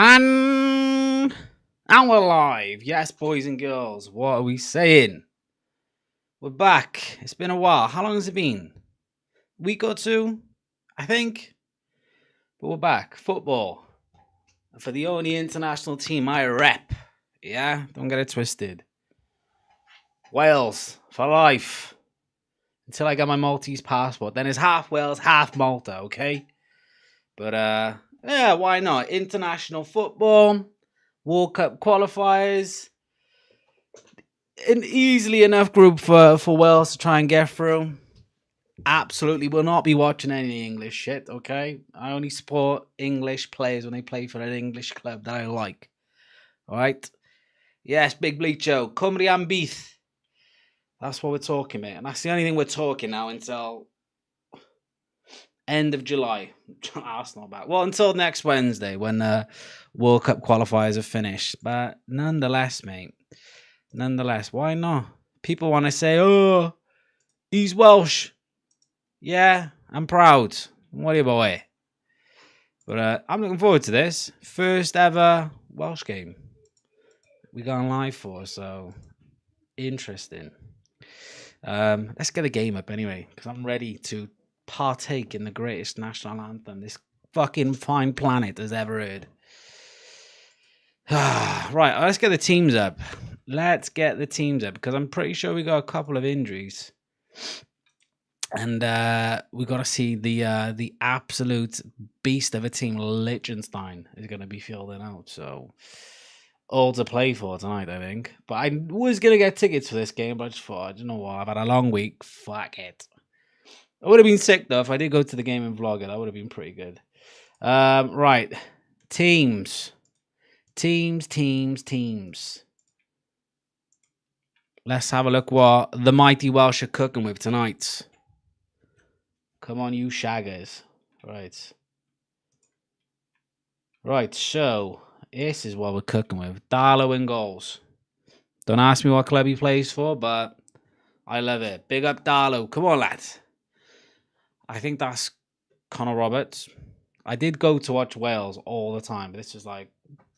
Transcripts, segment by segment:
And we're live. Yes, boys and girls. What are we saying? We're back. It's been a while. How long has it been? Week or two, I think. But we're back. Football. For the only international team I rep. Yeah, don't get it twisted. Wales for life. Until I get my Maltese passport. Then it's half Wales, half Malta, okay? But yeah, why not? International football, World Cup qualifiers, an easily enough group for Wales to try and get through. Absolutely will not be watching any English shit, okay? I only support English players when they play for an English club that I like. Alright? Yes, Big Bleacho, Cymru and byth. That's what we're talking, mate. And that's the only thing we're talking now until end of July. That's not bad. Well, until next Wednesday when World Cup qualifiers are finished. But nonetheless, mate. Nonetheless, why not? People want to say, oh, he's Welsh. Yeah, I'm proud. What do you boy? But I'm looking forward to this. First ever Welsh game we gone live for, so interesting. Let's get a game up anyway, because I'm ready to partake in the greatest national anthem this fucking fine planet has ever heard. Right, let's get the teams up. Let's get the teams up, because I'm pretty sure we got a couple of injuries. And we got to see the absolute beast of a team, Liechtenstein, is going to be fielding out. So, all to play for tonight, I think. But I was going to get tickets for this game, but I just thought, I don't know what, I've had a long week. Fuck it. I would have been sick, though, if I did go to the game and vlog it. That would have been pretty good. Right. Teams. Let's have a look what the mighty Welsh are cooking with tonight. Come on, you shaggers. Right, so this is what we're cooking with. Darlow in goals. Don't ask me what club he plays for, but I love it. Big up Darlow. Come on, lads. I think that's Connor Roberts. I did go to watch Wales all the time, but this is like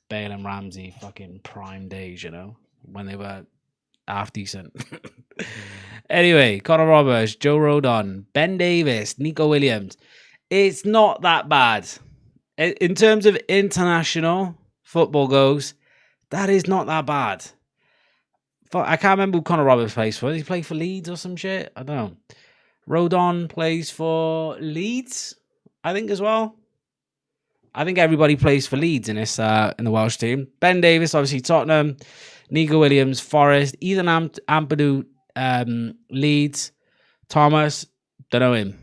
Bale and Ramsey fucking prime days, you know, when they were half decent. Anyway, Connor Roberts, Joe Rodon, Ben Davies, Nico Williams. It's not that bad. In terms of international football goes, that is not that bad. I can't remember who Connor Roberts plays for. Does he play for Leeds or some shit? I don't know. Rodon plays for Leeds, I think, as well. I think everybody plays for Leeds in this in the Welsh team. Ben Davies, obviously Tottenham. Nico Williams, Forest. Ethan Ampadu, Leeds. Thomas, don't know him.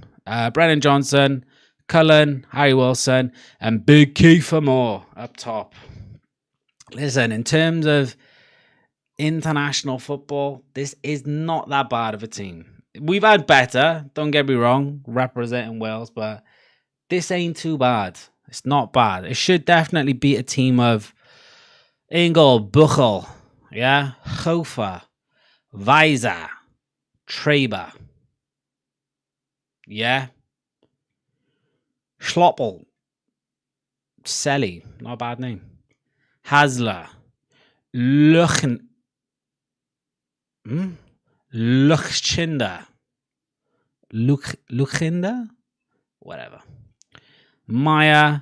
Brennan Johnson, Cullen, Harry Wilson, and Big Kiefer Moore up top. Listen, in terms of international football, this is not that bad of a team. We've had better, don't get me wrong, representing Wales, but this ain't too bad. It's not bad. It should definitely beat a team of Ingol, Buchel, yeah, Hofer, Weiser, Traber, yeah, Schloppel, Selly, not a bad name, Hasler, Luchinder, whatever. Maya,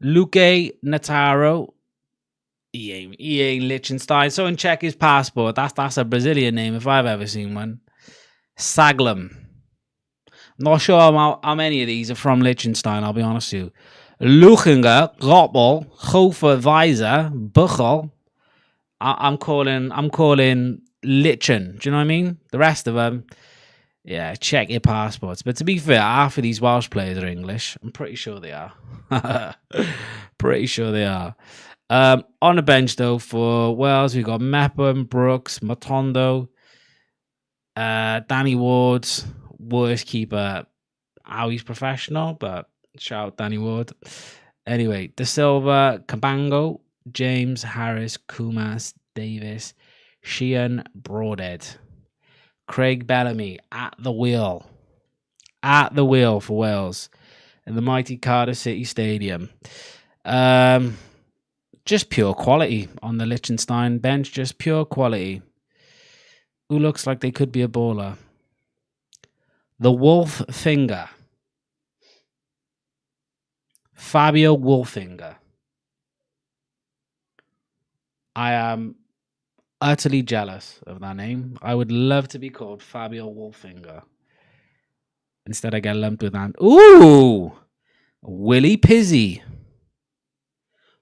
Luque Nataro. He ain't Liechtenstein. So check his passport. That's a Brazilian name if I've ever seen one. Saglum. Not sure how many of these are from Liechtenstein, I'll be honest with you. Luchinger, Roppel, Hofer, Weiser, Buchel. I'm calling Lichen. Do you know what I mean? The rest of them, yeah, check your passports. But to be fair, half of these Welsh players are English. I'm pretty sure they are. Pretty sure they are. On the bench, though, for Wales, we've got Mepham, Brooks, Matondo, Danny Ward, worst keeper. How he's professional, but shout out Danny Ward. Anyway, De Silva, Cabango, James, Harris, Kumas, Davis, Sheehan, Broadhead. Craig Bellamy at the wheel for Wales in the mighty Cardiff City Stadium. Just pure quality on the Liechtenstein bench. Just pure quality. Who looks like they could be a baller? The Wolf Finger. Fabio Wolfinger. I am utterly jealous of that name. I would love to be called Fabio Wolfinger. Instead, I get lumped with that. Ooh! Willie Pizzy.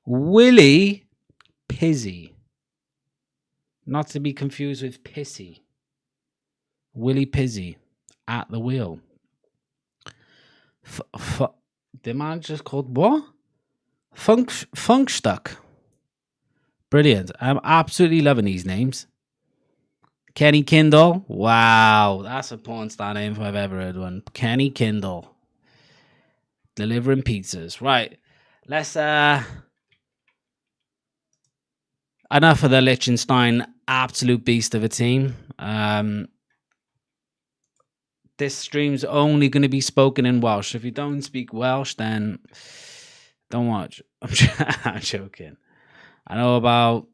Willie Pizzy. Not to be confused with Pissy. Willie Pizzy at the wheel. The man just called what? Funkstuck. Brilliant. I'm absolutely loving these names. Kenny Kindle. Wow. That's a porn star name if I've ever heard one. Kenny Kindle. Delivering pizzas. Right. Let's enough of the Liechtenstein absolute beast of a team. This stream's only going to be spoken in Welsh. If you don't speak Welsh, then don't watch. I'm joking. I know about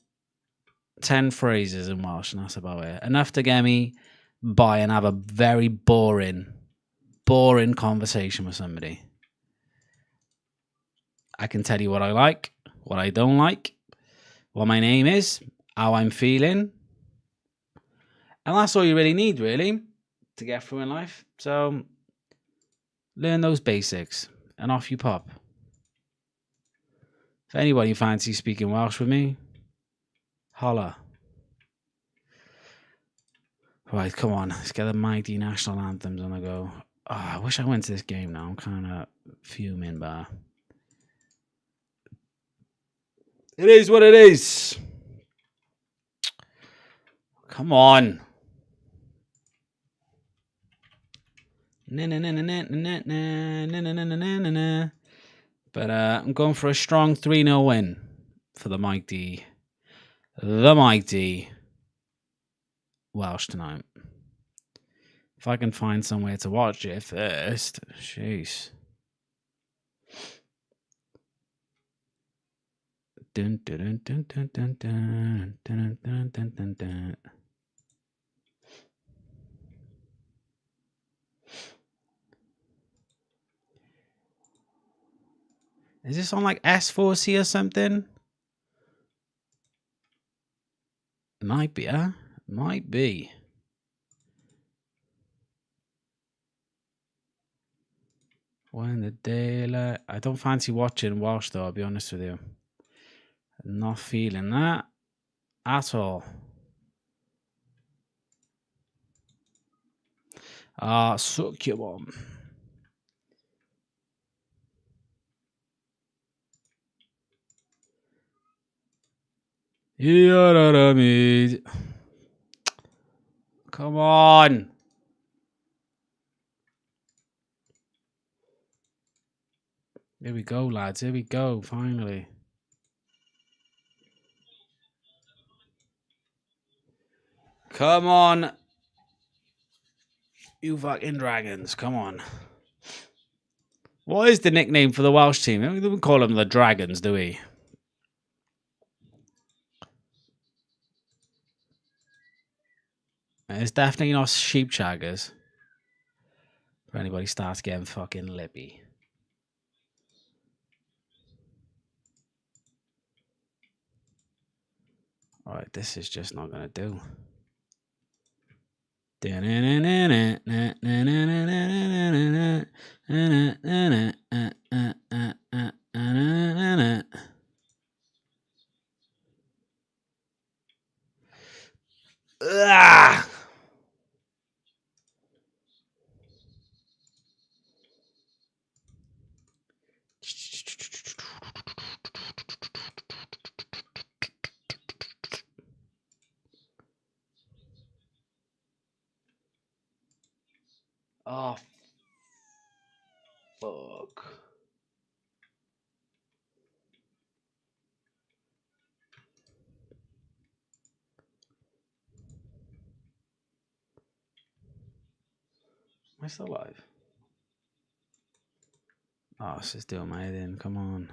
10 phrases in Welsh, and that's about it. Enough to get me by and have a very boring conversation with somebody. I can tell you what I like, what I don't like, what my name is, how I'm feeling. And that's all you really need, really, to get through in life. So learn those basics and off you pop. If anybody fancies speaking Welsh with me, holla. Right, come on. Let's get the mighty national anthems on the go. Oh, I wish I went to this game now. I'm kind of fuming, but it is what it is. Come on. But I'm going for a strong 3-0 win for the mighty Welsh tonight. If I can find somewhere to watch it first. Jeez. Dun, dun, dun, dun, dun, dun, dun, dun, dun, dun, dun. Is this on like S4C or something? It might be, huh? Might be. When the daylight. I don't fancy watching Welsh though, I'll be honest with you. Not feeling that at all. Suck your mum. Come on. Here we go, lads. Here we go, finally. Come on. You fucking dragons. Come on. What is the nickname for the Welsh team? We don't call them the Dragons, do we? It's definitely not sheep shaggers. If anybody starts getting fucking lippy. Alright, this is just not gonna do. Ah! Oh, fuck. Am I still alive? Oh, this is doing my head in. Come on.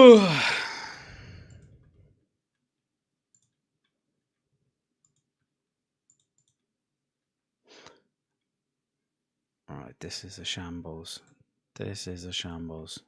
Alright, this is a shambles. This is a shambles.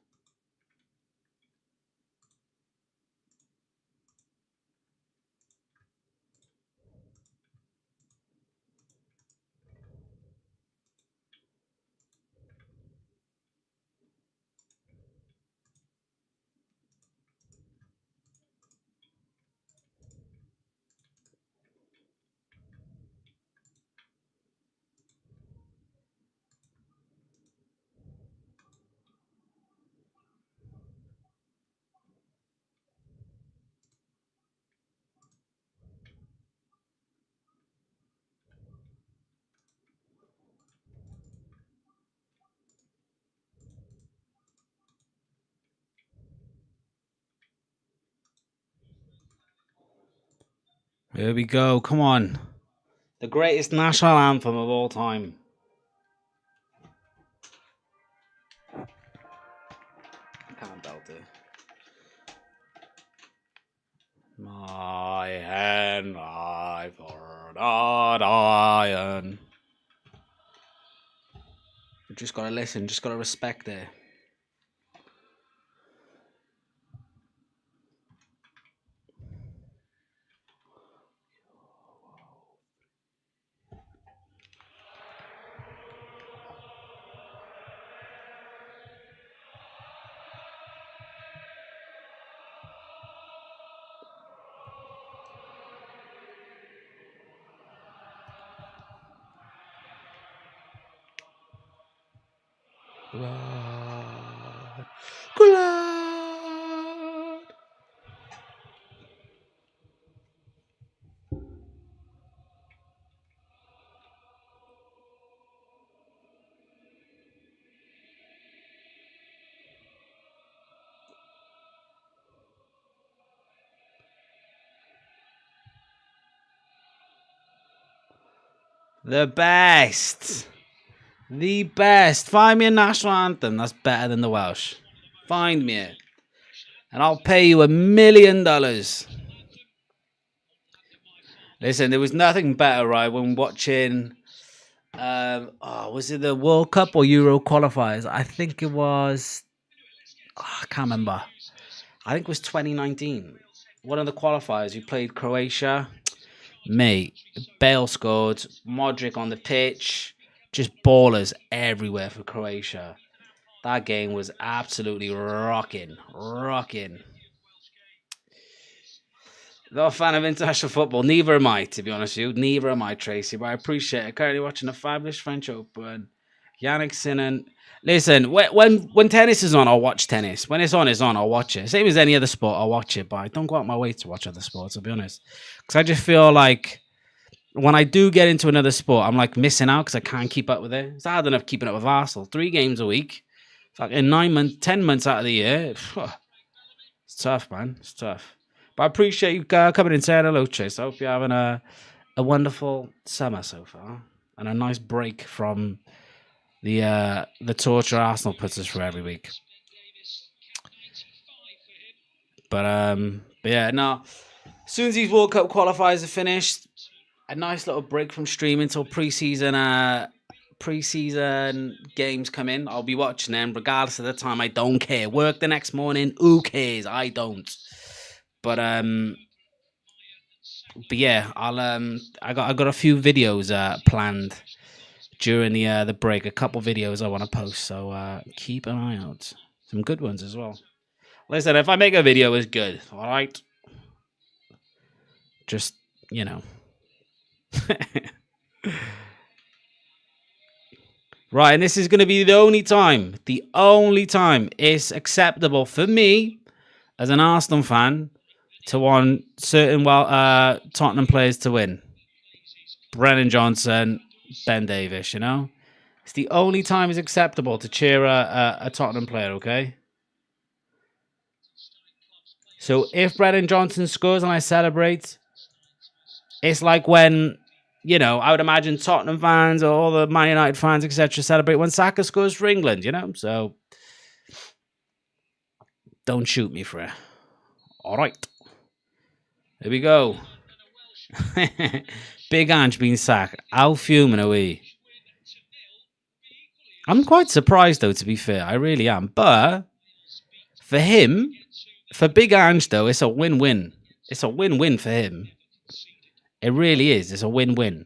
Here we go. Come on. The greatest national anthem of all time. I can't belt it. My hand I for not iron. You just gotta listen, just gotta respect it. Glad. The best. The best. Find me a national anthem that's better than the Welsh. Find me it. And I'll pay you $1 million. Listen, there was nothing better, right, when watching, was it the World Cup or Euro qualifiers? I think it was, I can't remember. I think it was 2019. One of the qualifiers, you played Croatia. Mate, Bale scored, Modric on the pitch, just ballers everywhere for Croatia. That game was absolutely rocking. Not a fan of international football. Neither am I, to be honest with you. Neither am I, Tracy. But I appreciate it. Currently watching a fabulous French Open. Yannick Sinner. Listen, when tennis is on, I'll watch tennis. When it's on, I'll watch it. Same as any other sport, I'll watch it. But I don't go out my way to watch other sports, I'll be honest. Because I just feel like when I do get into another sport, I'm like missing out because I can't keep up with it. It's hard enough keeping up with Arsenal. 3 games a week. Fucking 9 months, 10 months out of the year. It's tough, man. It's tough. But I appreciate you coming in and saying hello, Chase. I hope you're having a wonderful summer so far. And a nice break from the torture Arsenal puts us through every week. But yeah, no. As soon as these World Cup qualifiers are finished, a nice little break from streaming until preseason games come in. I'll be watching them regardless of the time. I don't care. Work the next morning. Who cares? I don't. But yeah, I got a few videos planned during the break. A couple videos I want to post, so keep an eye out. Some good ones as well. Listen, if I make a video, it's good. All right. Just Right, and this is going to be the only time it's acceptable for me as an Arsenal fan to want certain Tottenham players to win. Brennan Johnson, Ben Davies, It's the only time it's acceptable to cheer a Tottenham player, okay? So if Brennan Johnson scores and I celebrate, it's like when, I would imagine Tottenham fans or all the Man United fans, etc., celebrate when Saka scores for England, So Don't shoot me for it. All right. Here we go. Big Ange being sacked. How fuming are we? I'm quite surprised, though, to be fair. I really am. But for him, for Big Ange, though, it's a win-win. It's a win-win for him. It really is. It's a win-win.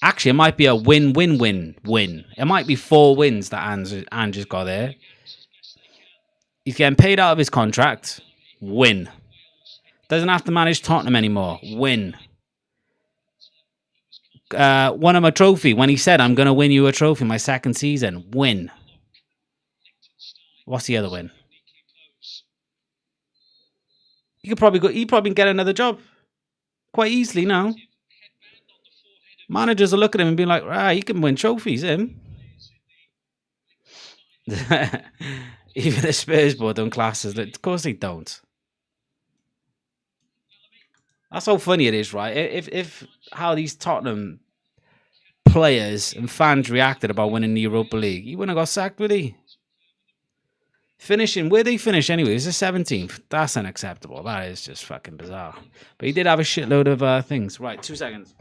Actually, it might be a win-win-win-win. It might be 4 wins that Ange has got there. He's getting paid out of his contract. Win. Doesn't have to manage Tottenham anymore. Win. Won him a trophy when he said, I'm going to win you a trophy my second season. Win. What's the other win? He could probably go. He probably get another job quite easily now. Managers will look at him and be like, "Ah, he can win trophies, him." Even the Spurs board don't class as. Of course they don't. That's how funny it is, right? If how these Tottenham players and fans reacted about winning the Europa League, he wouldn't have got sacked, would he? Finishing, where they finish anyway? It's the 17th. That's unacceptable. That is just fucking bizarre. But he did have a shitload of things. Right, 2 seconds.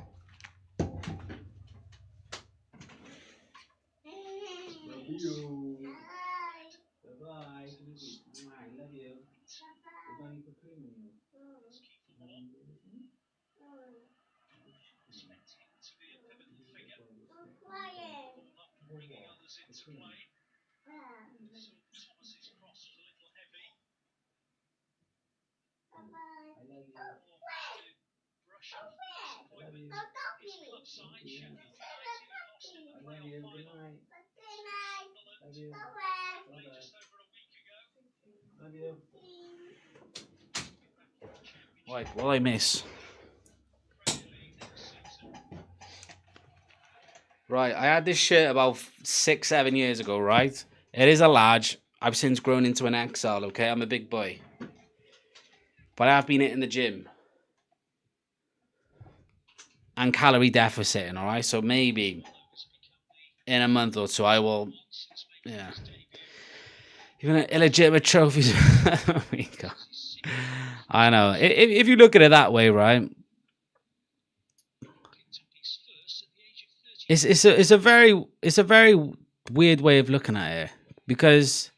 Love you. Bye-bye. Love you. Right, what I miss? Right, I had this shirt about 6-7 years ago, right? It is a large. I've since grown into an XL, okay? I'm a big boy. But I've been hitting the gym. And calorie deficiting, all right? So maybe in a month or two, I will, yeah. Even illegitimate trophies. Oh my God. I know. If you look at it that way, right? It's a very weird way of looking at it, because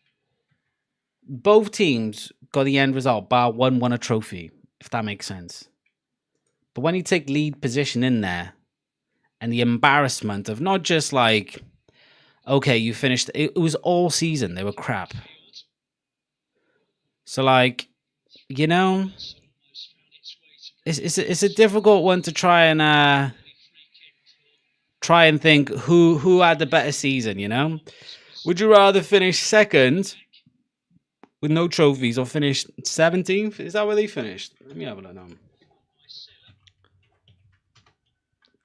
both teams got the end result, bar one won a trophy, if that makes sense. But when you take lead position in there, and the embarrassment of not just like, okay, you finished, it was all season, they were crap. So like, you know, it's a difficult one to try and think who had the better season, you know? Would you rather finish second with no trophies or finish 17th? Is that where they finished? Let me have a look now.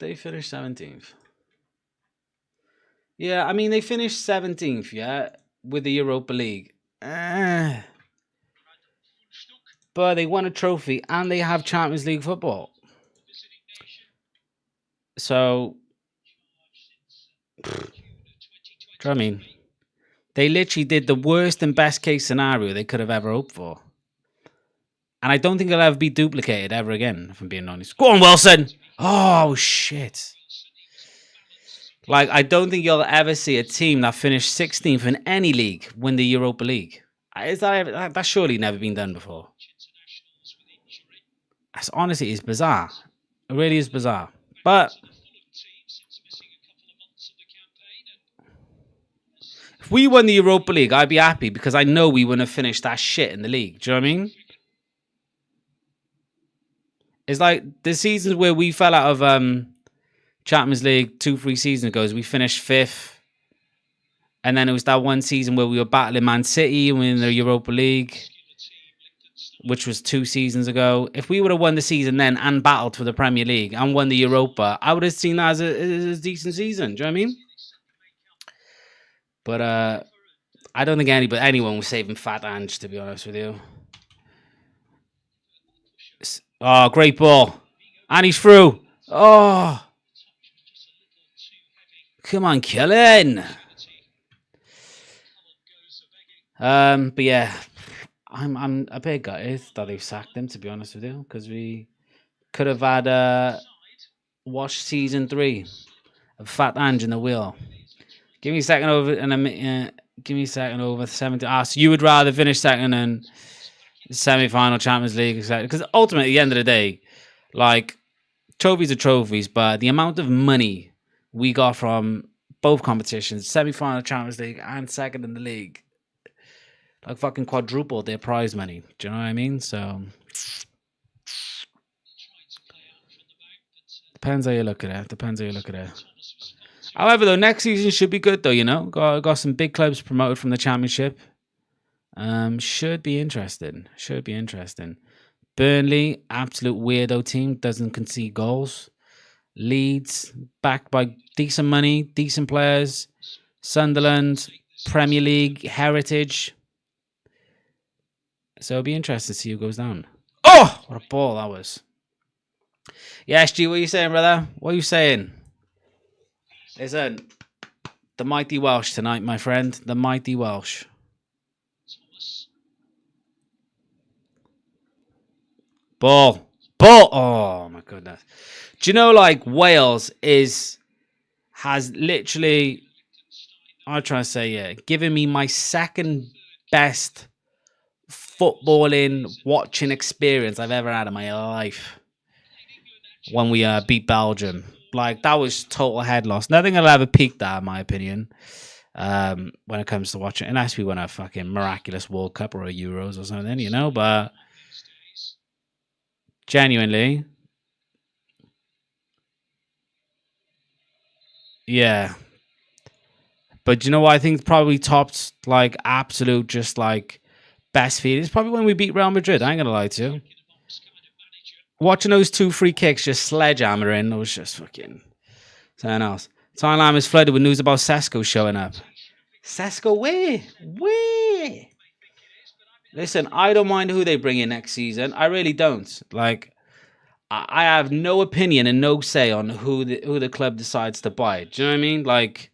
They finished 17th. Yeah, I mean, they finished 17th, yeah, with the Europa League. But they won a trophy and they have Champions League football. So, do you know what I mean? They literally did the worst and best case scenario they could have ever hoped for. And I don't think it'll ever be duplicated ever again, if I'm being honest. Go on, Wilson! Oh, shit. Like, I don't think you'll ever see a team that finished 16th in any league win the Europa League. That's surely never been done before. That's honestly is bizarre. It really is bizarre. But if we won the Europa League, I'd be happy because I know we wouldn't have finished that shit in the league. Do you know what I mean? It's like the seasons where we fell out of Champions League 2-3 seasons ago, we finished 5th. And then it was that one season where we were battling Man City and winning the Europa League, which was 2 seasons ago. If we would have won the season then and battled for the Premier League and won the Europa, I would have seen that as a decent season. Do you know what I mean? But I don't think anyone was saving Fat Ange, to be honest with you. Oh, great ball. And he's through. Oh. Come on, Killen. But yeah, I'm a bit gutted that they've sacked him, to be honest with you, because we could have had watched season 3 of Fat Ange in the Wheel. Give me a second over and give me a second over 70. So you would rather finish second in semi-final Champions League, because ultimately, at the end of the day, like, trophies are trophies, but the amount of money we got from both competitions, semi-final Champions League and second in the league, like fucking quadrupled their prize money. Do you know what I mean? So depends how you look at it. However, though, next season should be good, though. You know, got some big clubs promoted from the Championship. Should be interesting. Burnley, absolute weirdo team, doesn't concede goals. Leeds, backed by decent money, decent players. Sunderland, Premier League, heritage. So it'll be interesting to see who goes down. Oh, what a ball that was. Yeah, SG, what are you saying, brother? What are you saying? Listen, the mighty Welsh tonight, my friend. The mighty Welsh. Ball. Oh, my goodness. Do you know, like, Wales has literally, I'm trying to say, yeah, given me my second best footballing watching experience I've ever had in my life when we beat Belgium. Like, that was total head loss. Nothing will ever peak that, in my opinion, when it comes to watching, unless we win a fucking miraculous World Cup or a Euros or something, you know, but genuinely, yeah. But you know what I think probably topped, like, absolute just, like, best feed is probably when we beat Real Madrid. I ain't gonna lie to you. Watching those 2 free kicks just sledgehammering, it was just fucking something else. Thailand is flooded with news about Sesko showing up. Sesko, where? Listen, I don't mind who they bring in next season. I really don't. Like, I have no opinion and no say on who the club decides to buy. Do you know what I mean? Like,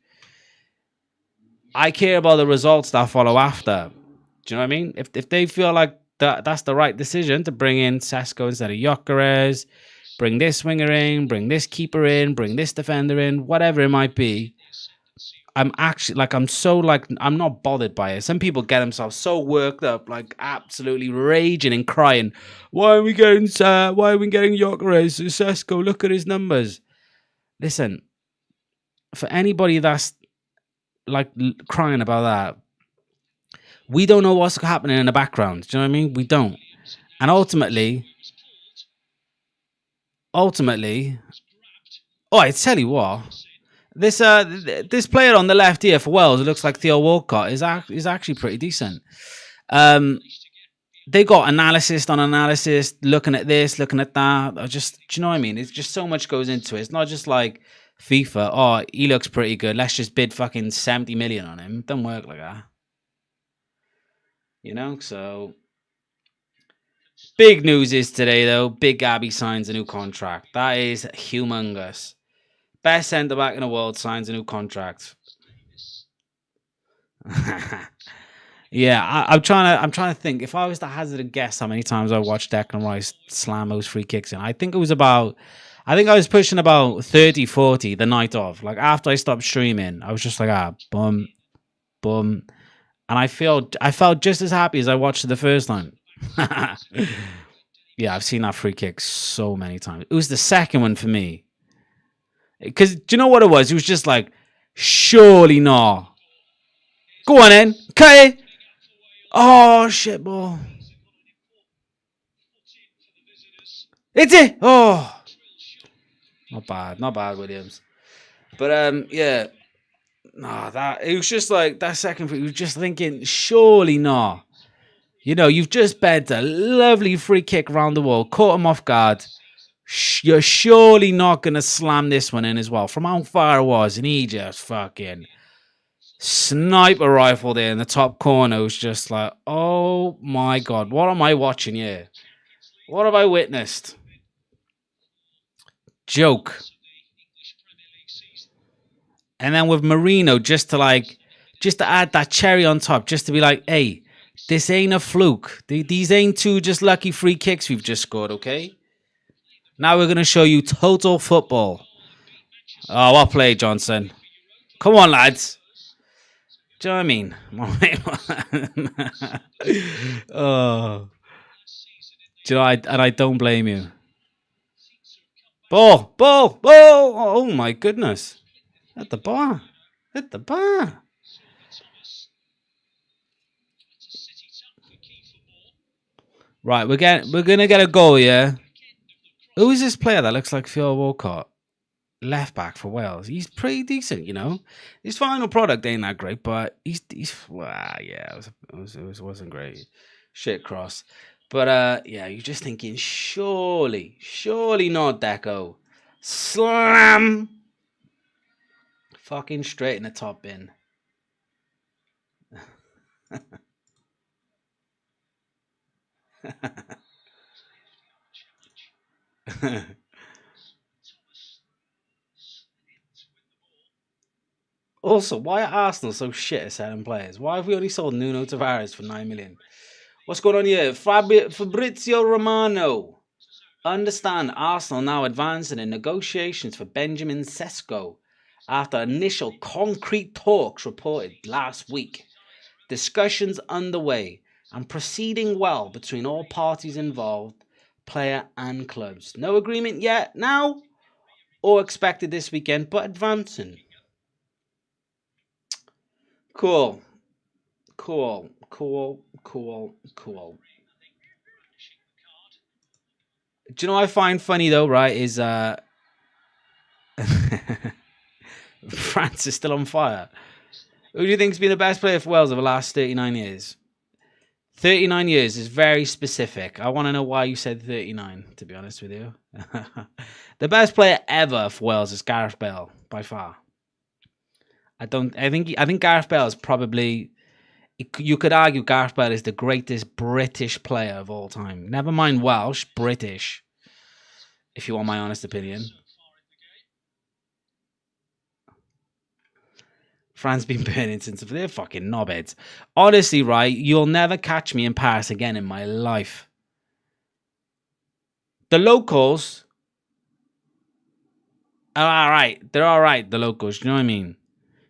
I care about the results that follow after. Do you know what I mean? If they feel like that's the right decision to bring in Sesko instead of Gyökeres, bring this winger in, bring this keeper in, bring this defender in, whatever it might be, I'm actually, like, I'm not bothered by it. Some people get themselves so worked up, like absolutely raging and crying. Why are we getting Gyökeres? Sesko, look at his numbers. Listen, for anybody that's like crying about that, we don't know what's happening in the background. Do you know what I mean? We don't. And ultimately, oh, I tell you what, this player on the left here for Wales, it looks like Theo Walcott, is actually pretty decent. They got analysis on analysis, looking at this, looking at that. Do you know what I mean? It's just so much goes into it. It's not just like FIFA. Oh, he looks pretty good. Let's just bid fucking 70 million on him. It doesn't work like that. You know, so big news is today, though. Big Gabby signs a new contract. That is humongous. Best centre back in the world signs a new contract. Yeah, I'm trying to think. If I was to hazard a guess how many times I watched Declan Rice slam those free kicks in, I think I was pushing about 30, 40 the night of. Like, after I stopped streaming, I was just like, boom, boom. And I felt just as happy as I watched it the first time. Yeah, I've seen that free kick so many times. It was the second one for me. Because, do you know what it was? It was just like, surely not. Go on then. Okay. Oh, shit, ball. It's it. Oh. Not bad, Williams. But, yeah. Nah, it was just like that second free. You was just thinking, surely not. You know, you've just bent a lovely free kick around the wall, caught him off guard. You're surely not going to slam this one in as well. From how far it was, and he just fucking sniper rifle there in the top corner. It was just like, oh my God, what am I watching here? What have I witnessed? Joke. And then with Marino, just to add that cherry on top, just to be like, hey, This ain't a fluke. These ain't two just lucky free kicks we've just scored, okay? Now we're going to show you total football. Oh, what play, Johnson? Come on, lads. Do you know what I mean? Oh. Do you know, and I don't blame you. Ball. Oh, my goodness. At the bar. Right, we're gonna get a goal, yeah. Who is this player that looks like Phil Walcott? Left back for Wales. He's pretty decent, you know. His final product ain't that great, but he's well, yeah, it wasn't great. Shit cross. But yeah, you're just thinking, surely not Deco. Slam, fucking straight in the top bin. Also, why are Arsenal so shit at selling players? Why have we only sold Nuno Tavares for 9 million? What's going on here? Fabrizio Romano. Understand Arsenal now advancing in negotiations for Benjamin Sesko after initial concrete talks reported last week. Discussions underway and proceeding well between all parties involved, player and clubs. No agreement yet now or expected this weekend, but advancing. Cool. Do you know what I find funny though, right, is France is still on fire. Who do you think's been the best player for Wales over the last 39 years? 39 years is very specific. I want to know why you said 39, to be honest with you. The best player ever for Wales is Gareth Bale, by far. I think Gareth Bale is probably... You could argue Gareth Bale is the greatest British player of all time. Never mind Welsh, British. If you want my honest opinion. France been burning since they're fucking knobheads. Honestly, right, you'll never catch me in Paris again in my life. The locals are alright. They're alright, the locals. You know what I mean?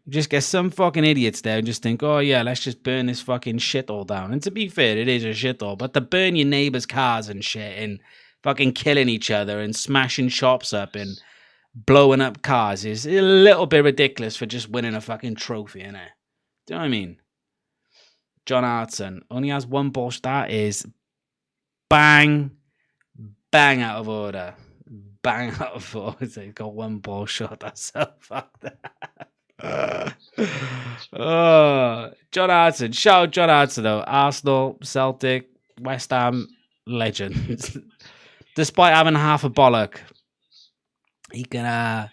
You just get some fucking idiots there and just think, oh yeah, let's just burn this fucking shithole down. And to be fair, it is a shithole. But to burn your neighbours' cars and shit and fucking killing each other and smashing shops up and blowing up cars is a little bit ridiculous for just winning a fucking trophy, innit? Do you know what I mean? John Hartson only has one ball. That is bang out of order. Bang out of order. He's got one ball shot. That's so fucked up. John Hartson. Shout out John Hartson, though. Arsenal, Celtic, West Ham, legend. Despite having half a bollock, he can...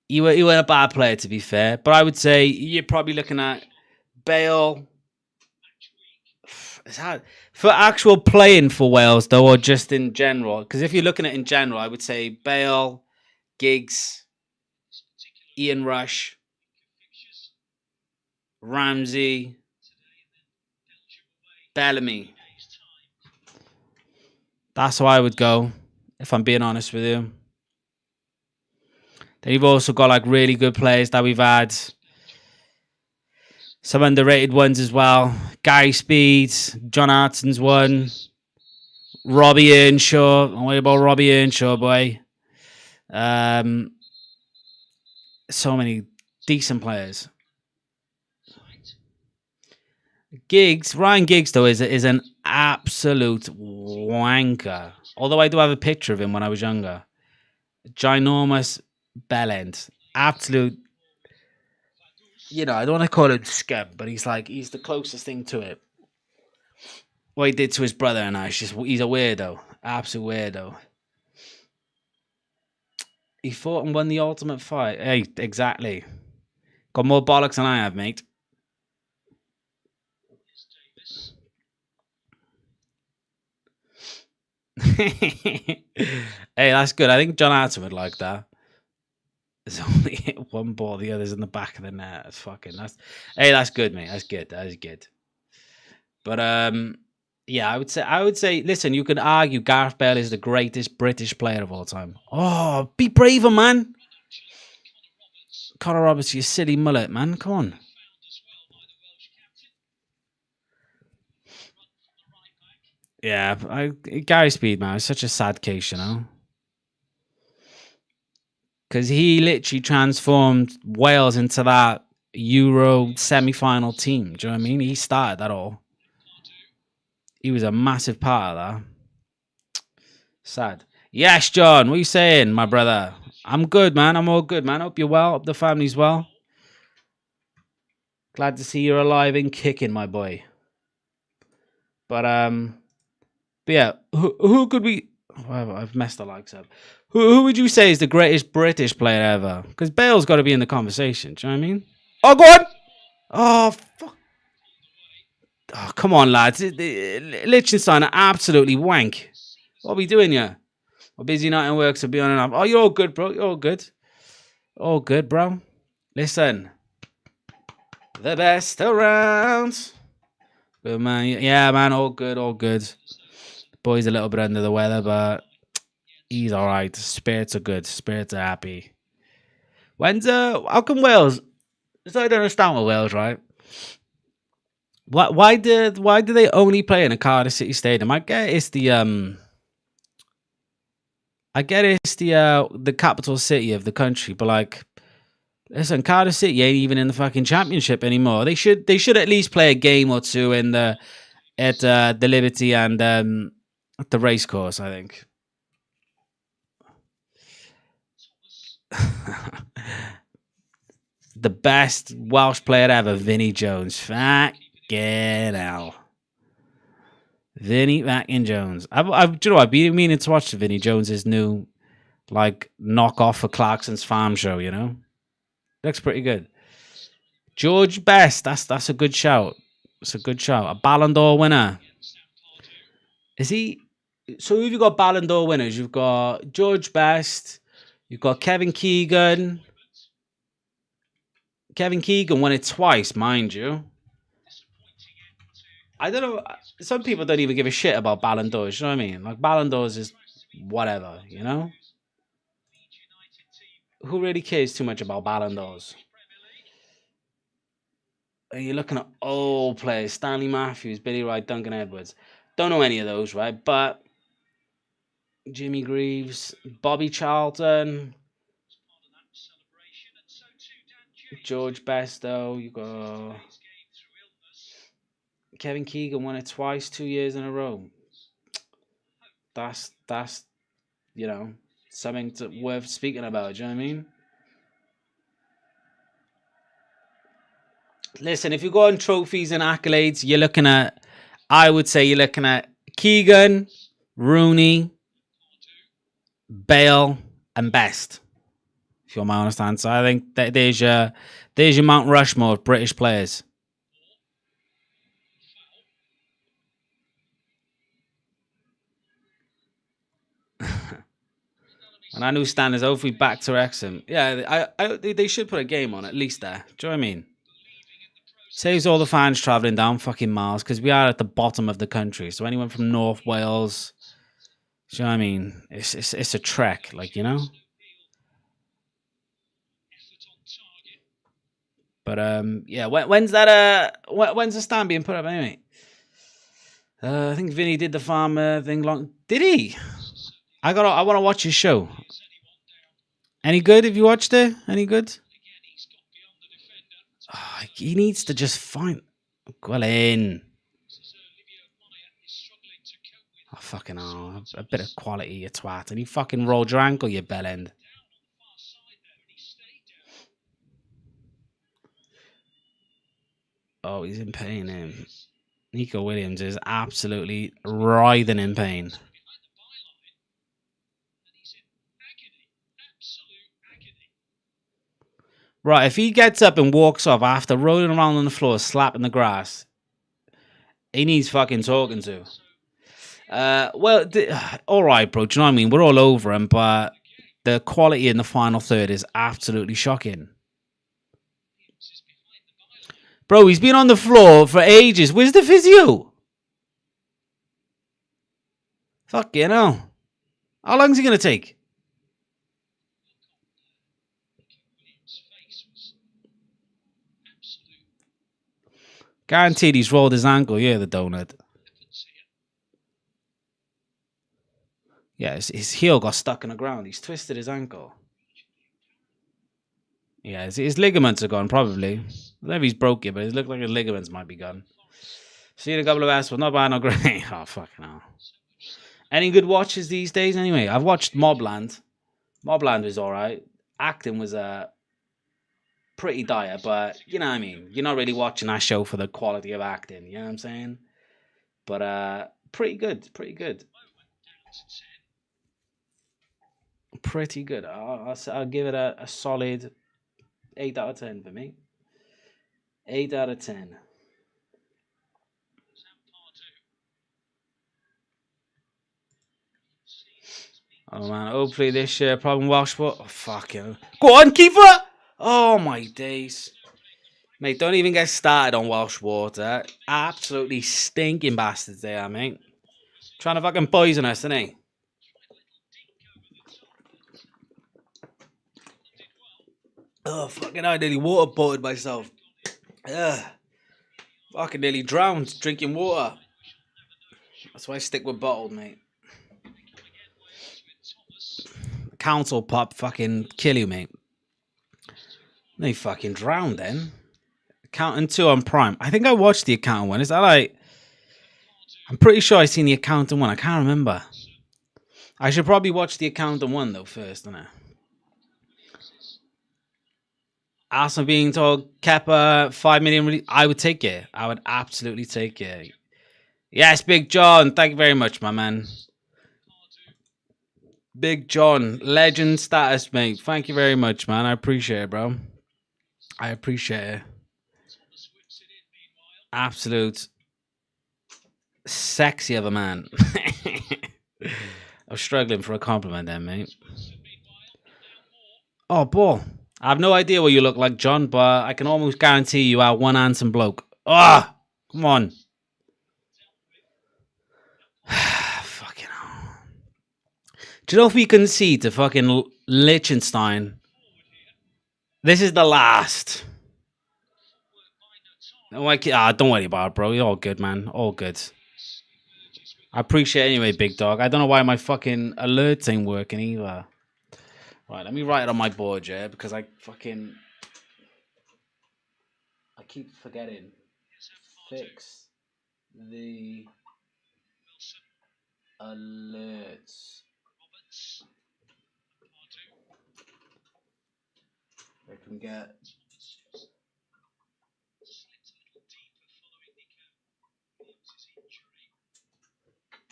He wasn't a bad player, to be fair. But I would say you're probably looking at Bale. It's hard. For actual playing for Wales, though, or just in general. Because if you're looking at it in general, I would say Bale, Giggs, Ian Rush, Ramsey, Bellamy. That's how I would go, if I'm being honest with you. Then you've also got like really good players that we've had. Some underrated ones as well. Gary Speed, John Hartson's one. Robbie Earnshaw. What about Robbie Earnshaw, boy? So many decent players. Ryan Giggs, though, is an absolute wanker. Although I do have a picture of him when I was younger. Ginormous bellend. Absolute... You know, I don't want to call him scum, but he's the closest thing to it. What he did to his brother and I, he's a weirdo. Absolute weirdo. He fought and won the ultimate fight. Hey, exactly. Got more bollocks than I have, mate. Hey, that's good. I think John Hartson would like that. There's only one ball, the other's in the back of the net. That's good, mate. That's good. But yeah, I would say, listen, you could argue Gareth Bale is the greatest British player of all time. Oh, be braver, man. Conor Roberts, you silly mullet, man. Come on. Yeah, Gary Speed, man, it's such a sad case, you know. Because he literally transformed Wales into that Euro semi-final team. Do you know what I mean? He started that all. He was a massive part of that. Sad. Yes, John. What are you saying, my brother? I'm good, man. I'm all good, man. Hope you're well. Hope the family's well. Glad to see you're alive and kicking, my boy. But yeah, who could we? Oh, I've messed the likes up. Who would you say is the greatest British player ever? Because Bale's got to be in the conversation. Do you know what I mean? Oh, go on. Oh, fuck. Oh, come on, lads. Liechtenstein are absolutely wank. What are we doing here? We're busy night and work, so be on and off. Oh, you're all good, bro. You're all good. All good, bro. Listen. The best around. Good, man. Yeah, man. All good, all good. Boy's a little bit under the weather, but he's all right. Spirits are good. Spirits are happy. When's how come Wales? So I don't understand with Wales, right? Why do they only play in a Cardiff City Stadium? I get it's the capital city of the country, but like, listen, Cardiff City ain't even in the fucking championship anymore. They should at least play a game or two in the Liberty and at the racecourse, I think. The best Welsh player ever, Vinnie Jones. Fucking hell. Vinnie fucking Jones. Do you know, I've been meaning to watch Vinnie Jones's new, like, knockoff for Clarkson's Farm show, you know? Looks pretty good. George Best. That's a good shout. It's a good shout. A Ballon d'Or winner. Is he? So who've you got Ballon d'Or winners? You've got George Best. You've got Kevin Keegan. Kevin Keegan won it twice, mind you. I don't know. Some people don't even give a shit about Ballon d'Ors. You know what I mean? Like, Ballon d'Ors is whatever, you know? Who really cares too much about Ballon d'Ors? Are you looking at old players? Stanley Matthews, Billy Wright, Duncan Edwards. Don't know any of those, right? But Jimmy Greaves, Bobby Charlton, George Besto. You got Kevin Keegan won it twice, 2 years in a row. That's you know, something worth speaking about. Do you know what I mean? Listen, if you go on trophies and accolades, you're looking at, I would say you're looking at Keegan, Rooney, Bale, and Best. If you're my honest answer, I think that there's your Mount Rushmore of British players. And I knew standards hopefully back to Wrexham. Yeah, they should put a game on at least there. Do you know what I mean? Saves all the fans travelling down fucking miles because we are at the bottom of the country. So anyone from North Wales, do you know what I mean? It's a trek, like, you know. But yeah, when's the stand being put up anyway? I think Vinny did the farmer thing long. Did he? I want to watch his show. Any good? Have you watched it? Any good? Oh, he needs to just find. Well in. Oh, fucking hell. A bit of quality, you twat. And he fucking rolled your ankle, you bellend. Oh, he's in pain, him. Nico Williams is absolutely writhing in pain. Right, if he gets up and walks off after rolling around on the floor, slapping the grass, he needs fucking talking to. Well, all right, bro. Do you know what I mean? We're all over him, but the quality in the final third is absolutely shocking. Bro, he's been on the floor for ages. Where's the physio? Fuck you know. How long is he going to take? Guaranteed he's rolled his ankle. Yeah, the donut. Yeah, his heel got stuck in the ground. He's twisted his ankle. Yeah, his ligaments are gone, probably. I don't know if he's broke it, but it looks like his ligaments might be gone. Seen a couple of ass, but not bad, not great. Oh, fucking hell. Any good watches these days, anyway? I've watched Mobland. Mobland was alright. Acting was pretty dire, but you know what I mean? You're not really watching that show for the quality of acting, you know what I'm saying? But pretty good, pretty good. Pretty good. I'll give it a solid 8 out of 10 for me. 8 out of 10. Oh man, hopefully this problem Welsh. Oh, fucking. Go on, keeper! Oh my days. Mate, don't even get started on Welsh water. Absolutely stinking bastards they are, mate. Trying to fucking poison us, isn't he? Oh, fucking I nearly waterboarded myself. Ugh. Fucking nearly drowned drinking water. That's why I stick with bottled, mate. Council pop fucking kill you, mate. They fucking drowned then. Accountant 2 on Prime. I think I watched the Accountant 1. Is that like... I'm pretty sure I seen the Accountant 1. I can't remember. I should probably watch the Accountant 1 though first, don't I? Arsenal being told Kepa 5 million. I would take it. I would absolutely take it. Yes, Big John. Thank you very much, my man. Big John, legend status, mate. Thank you very much, man. I appreciate it, bro. I appreciate it. Absolute sexy of a man. I'm struggling for a compliment there, mate. Oh, ball. I have no idea what you look like, John, but I can almost guarantee you are one handsome bloke. Ah, come on. Fucking hell. Do you know if we concede to fucking Liechtenstein? This is the last. Don't worry about it, bro. You're all good, man. All good. I appreciate it anyway, big dog. I don't know why my fucking alerts ain't working either. Right, let me write it on my board, yeah, because I keep forgetting. Fix the alerts. I can get.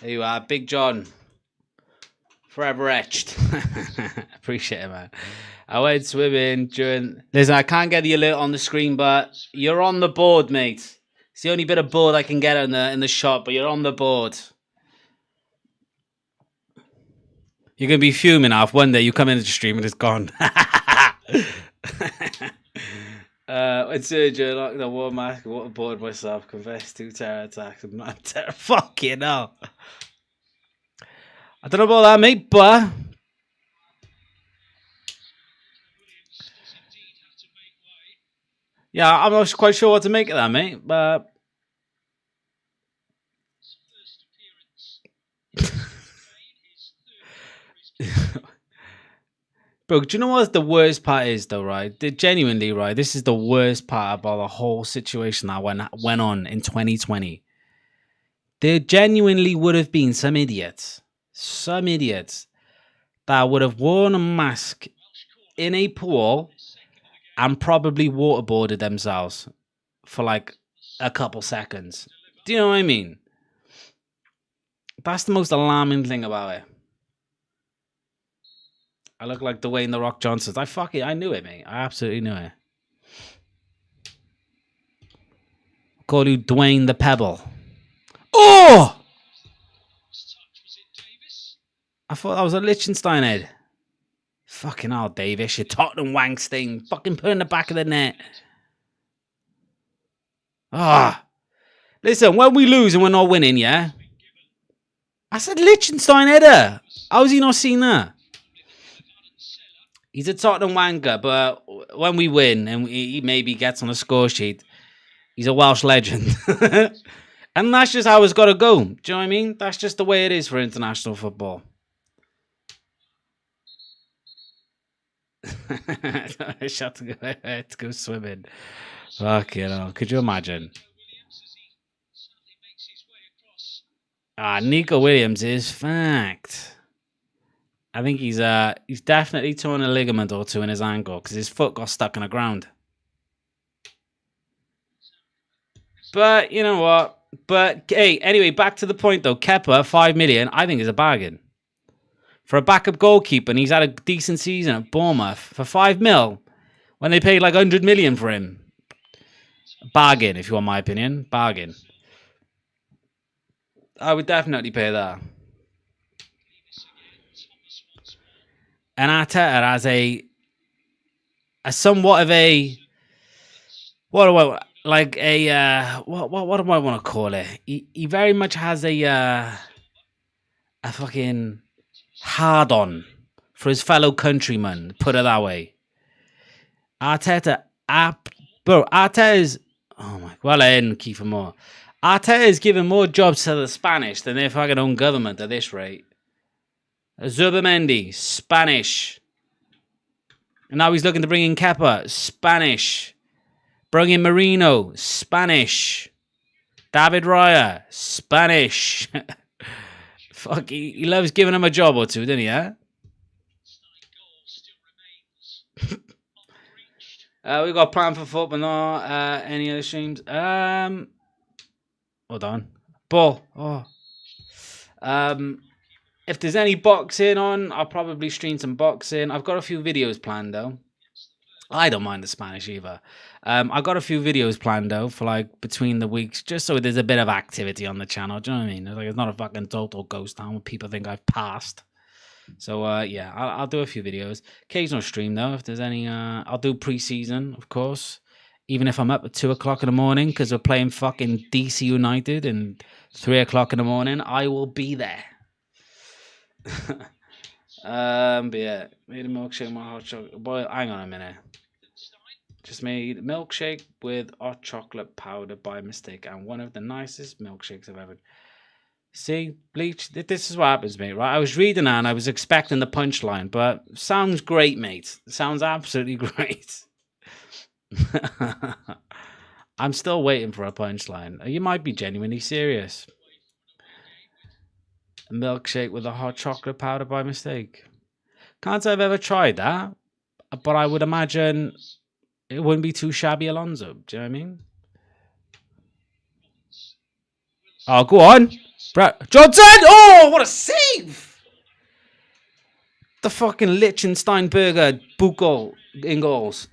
There you are, Big John. Forever etched. Appreciate it, man. I went swimming during... Listen, I can't get the alert on the screen, but you're on the board, mate. It's the only bit of board I can get in the shop, but you're on the board. You're going to be fuming off one day. You come into the stream and it's gone. When Sergio knocked the war mask, waterboard myself, confessed 2 terror attacks. I'm not terror. Fucking hell. I don't know about that, mate, but... Yeah, I'm not quite sure what to make of that, mate, but... Bro, do you know what the worst part is, though, right? Genuinely, right? This is the worst part about the whole situation that went on in 2020. There genuinely would have been some idiots that would have worn a mask in a pool and probably waterboarded themselves for like a couple seconds. Do you know what I mean? That's the most alarming thing about it. I look like Dwayne The Rock Johnson. I knew it, mate. I absolutely knew it. Call you Dwayne the Pebble. Oh! I thought that was a Liechtenstein head. Fucking hell, Davis. You Tottenham Wankstein. Fucking put in the back of the net. Ah. Listen, when we lose and we're not winning, yeah? I said Liechtenstein header. How has he not seen that? He's a Tottenham wanker, but when we win and he maybe gets on a score sheet, he's a Welsh legend. And that's just how it's got to go. Do you know what I mean? That's just the way it is for international football. Shut to go swimming. Fuck, you know. Could you imagine? Nico Williams is fact. I think he's definitely torn a ligament or two in his ankle because his foot got stuck in the ground. But you know what? But hey, anyway, back to the point though. Kepa, 5 million, I think is a bargain. For a backup goalkeeper, and he's had a decent season at Bournemouth for 5 mil when they paid like 100 million for him. Bargain, if you want my opinion. Bargain. I would definitely pay that. And Arteta has a somewhat of a what do I like a what do I want to call it? He very much has a fucking hard on for his fellow countrymen. Put it that way. Arteta, bro. Arteta is well in Kiefer Moore. Arteta is giving more jobs to the Spanish than their fucking own government at this rate. Zubimendi, Spanish. And now he's looking to bring in Kepa, Spanish. Bring in Marino, Spanish. David Raya, Spanish. Fuck, he loves giving him a job or two, doesn't he, huh? We got plan for football, no, any other streams? Hold on. Ball. Oh. If there's any boxing on, I'll probably stream some boxing. I've got a few videos planned though. I don't mind the Spanish either. I got a few videos planned though for like between the weeks, just so there's a bit of activity on the channel. Do you know what I mean? It's not a fucking total ghost town where people think I've passed. So yeah, I'll do a few videos. Occasional stream though, if there's any. I'll do pre-season, of course. Even if I'm up at 2 o'clock in the morning because we're playing fucking DC United and 3 o'clock in the morning, I will be there. But yeah, made a milkshake with hot chocolate. Boy, hang on a minute. Just made milkshake with hot chocolate powder by mistake, and one of the nicest milkshakes I've ever. See, Bleach. This is what happens, mate. Right? I was reading that and I was expecting the punchline, but sounds great, mate. Sounds absolutely great. I'm still waiting for a punchline. You might be genuinely serious. A milkshake with a hot chocolate powder by mistake. Can't say I've ever tried that, but I would imagine it wouldn't be too shabby, Alonso. Do you know what I mean? Oh, go on. Johnson! Oh, what a save! The fucking Liechtenstein burger boot goal in goals.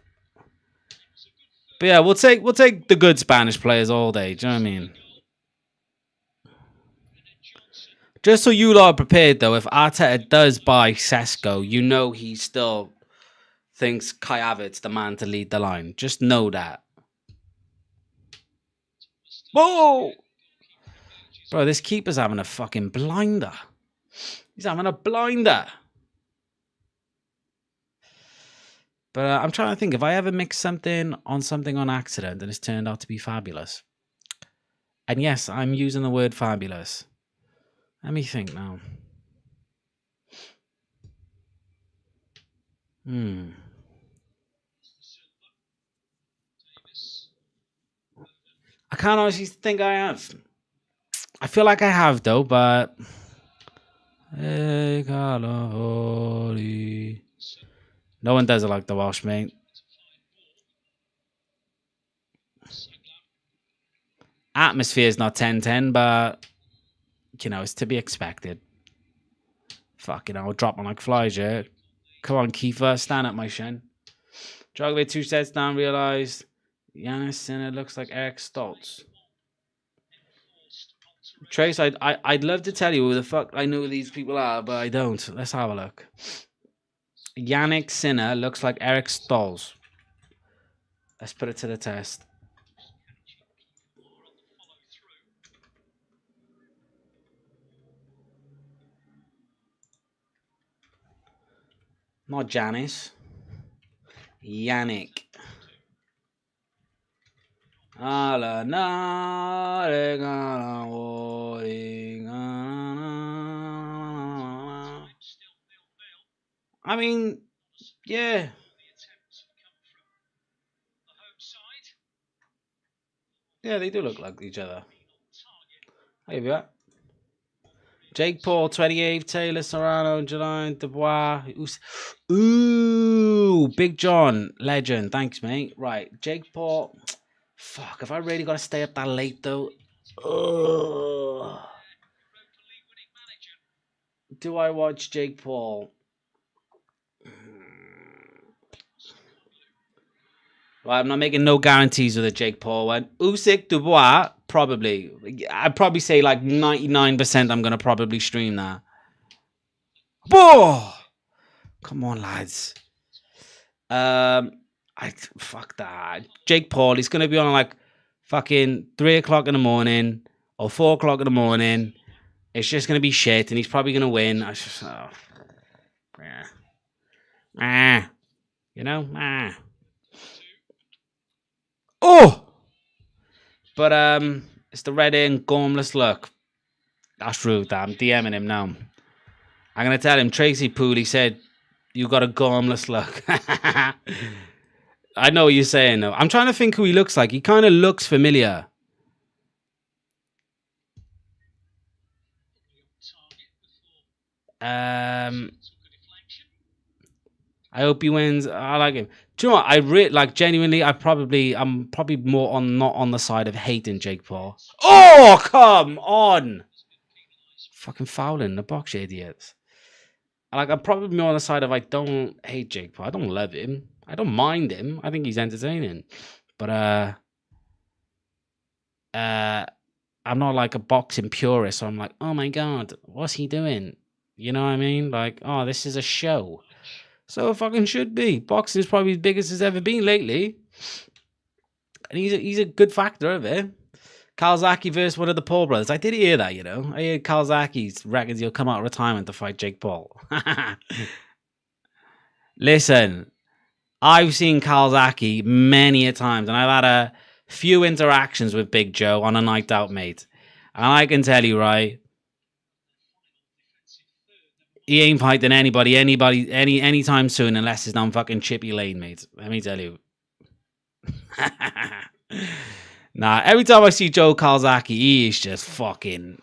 But yeah, we'll take the good Spanish players all day. Do you know what I mean? Just so you lot are prepared, though, if Arteta does buy Sesko, you know he still thinks Kai Havertz's the man to lead the line. Just know that. Whoa! Bro, this keeper's having a fucking blinder. He's having a blinder. But I'm trying to think, if I ever mixed something on accident and it's turned out to be fabulous. And yes, I'm using the word fabulous. Let me think now. I can't honestly think I have. I feel like I have, though, but... Hey, no one does it like the Welsh, mate. Atmosphere is not 10-10, but... You know, it's to be expected. Fuck, you know, I'll drop one like flies, yeah. Come on, Kiefer, stand up, my shin. Drogba 2 sets down, realised Yannis Sinner looks like Eric Stoltz. Trace, I'd love to tell you who the fuck I know who these people are, but I don't. Let's have a look. Yannick Sinner looks like Eric Stoltz. Let's put it to the test. Not Janice. Yannick. I mean, yeah. Yeah, they do look like each other. I'll give you that. Jake Paul, 28th, Taylor Serrano, July, Dubois. Ooh, Big John, legend. Thanks, mate. Right, Jake Paul. Fuck, have I really got to stay up that late, though? Ugh. Do I watch Jake Paul? Well, I'm not making no guarantees with a Jake Paul one. Usyk, Dubois, probably. I'd probably say like 99% I'm going to probably stream that. Whoa! Come on, lads. Fuck that. Jake Paul, he's going to be on like fucking 3 o'clock in the morning or 4 o'clock in the morning. It's just going to be shit and he's probably going to win. I just, you know? Oh! But it's the red in gormless look. That's rude. I'm DMing him now. I'm gonna tell him Tracy Pooley said you got a gormless look. I know what you're saying though. I'm trying to think who he looks like. He kind of looks familiar. I hope he wins. I like him. Do you know what? I really like genuinely. I'm probably more on not on the side of hating Jake Paul. Oh, come on! Fucking fouling the box, you idiots. Like I'm probably more on the side of I don't hate Jake Paul. I don't love him. I don't mind him. I think he's entertaining. But I'm not like a boxing purist. So I'm like, oh my god, what's he doing? You know what I mean? Like, oh, this is a show. So it fucking should be. Boxing is probably as big as it's ever been lately. And he's a good factor of it. Kawasaki versus one of the Paul brothers. I did hear that, you know. I hear Kawasaki reckons he'll come out of retirement to fight Jake Paul. Listen, I've seen Kawasaki many a times, and I've had a few interactions with Big Joe on a night out, mate. And I can tell you, right, he ain't fighting anybody anytime soon unless it's down fucking Chippy Lane, mate. Let me tell you. Nah, every time I see Joe Kawasaki, he is just fucking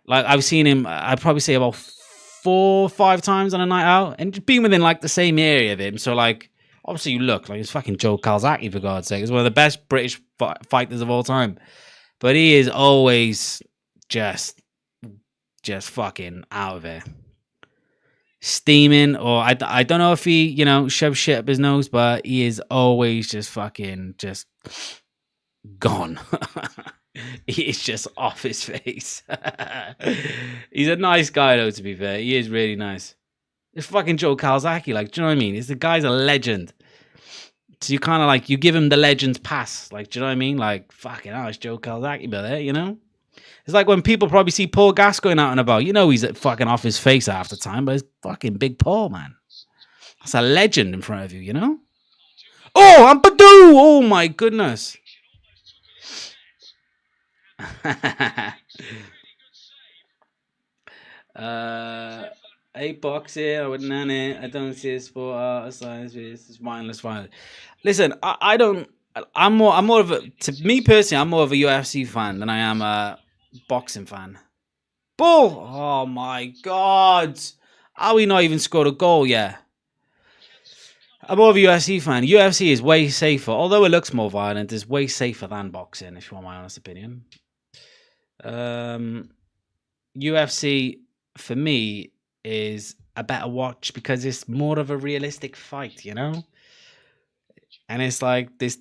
like I've seen him. I'd probably say about 4 or 5 times on a night out, and just being within like the same area of him. So like, obviously, you look like it's fucking Joe Kawasaki for God's sake. He's one of the best British fighters of all time, but he is always just fucking out of it. Steaming, or I don't know if he, you know, shoves shit up his nose, but he is always just fucking just gone. He's just off his face. He's a nice guy though, to be fair. He is really nice. It's fucking Joe Kawasaki, like, do you know what I mean? The guy's a legend. So you kind of like, you give him the legend's pass. Like, do you know what I mean? Like, fucking hell, it's Joe Kawasaki, brother, you know? It's like when people probably see Paul Gascoigne out and about. You know he's fucking off his face half the time, but it's fucking Big Paul, man. That's a legend in front of you, you know? Oh, I'm Badoo! Oh, my goodness. A box here, I wouldn't know it. I don't see a sport art, science, it's mindless violence. Listen, I don't. I'm more of a. To me personally, I'm more of a UFC fan than I am a boxing fan. Bull! Oh my god! Are we not even scored a goal yet? I'm more of a UFC fan. UFC is way safer, although it looks more violent. It's way safer than boxing, if you want my honest opinion. UFC for me is a better watch because it's more of a realistic fight, you know. And it's like this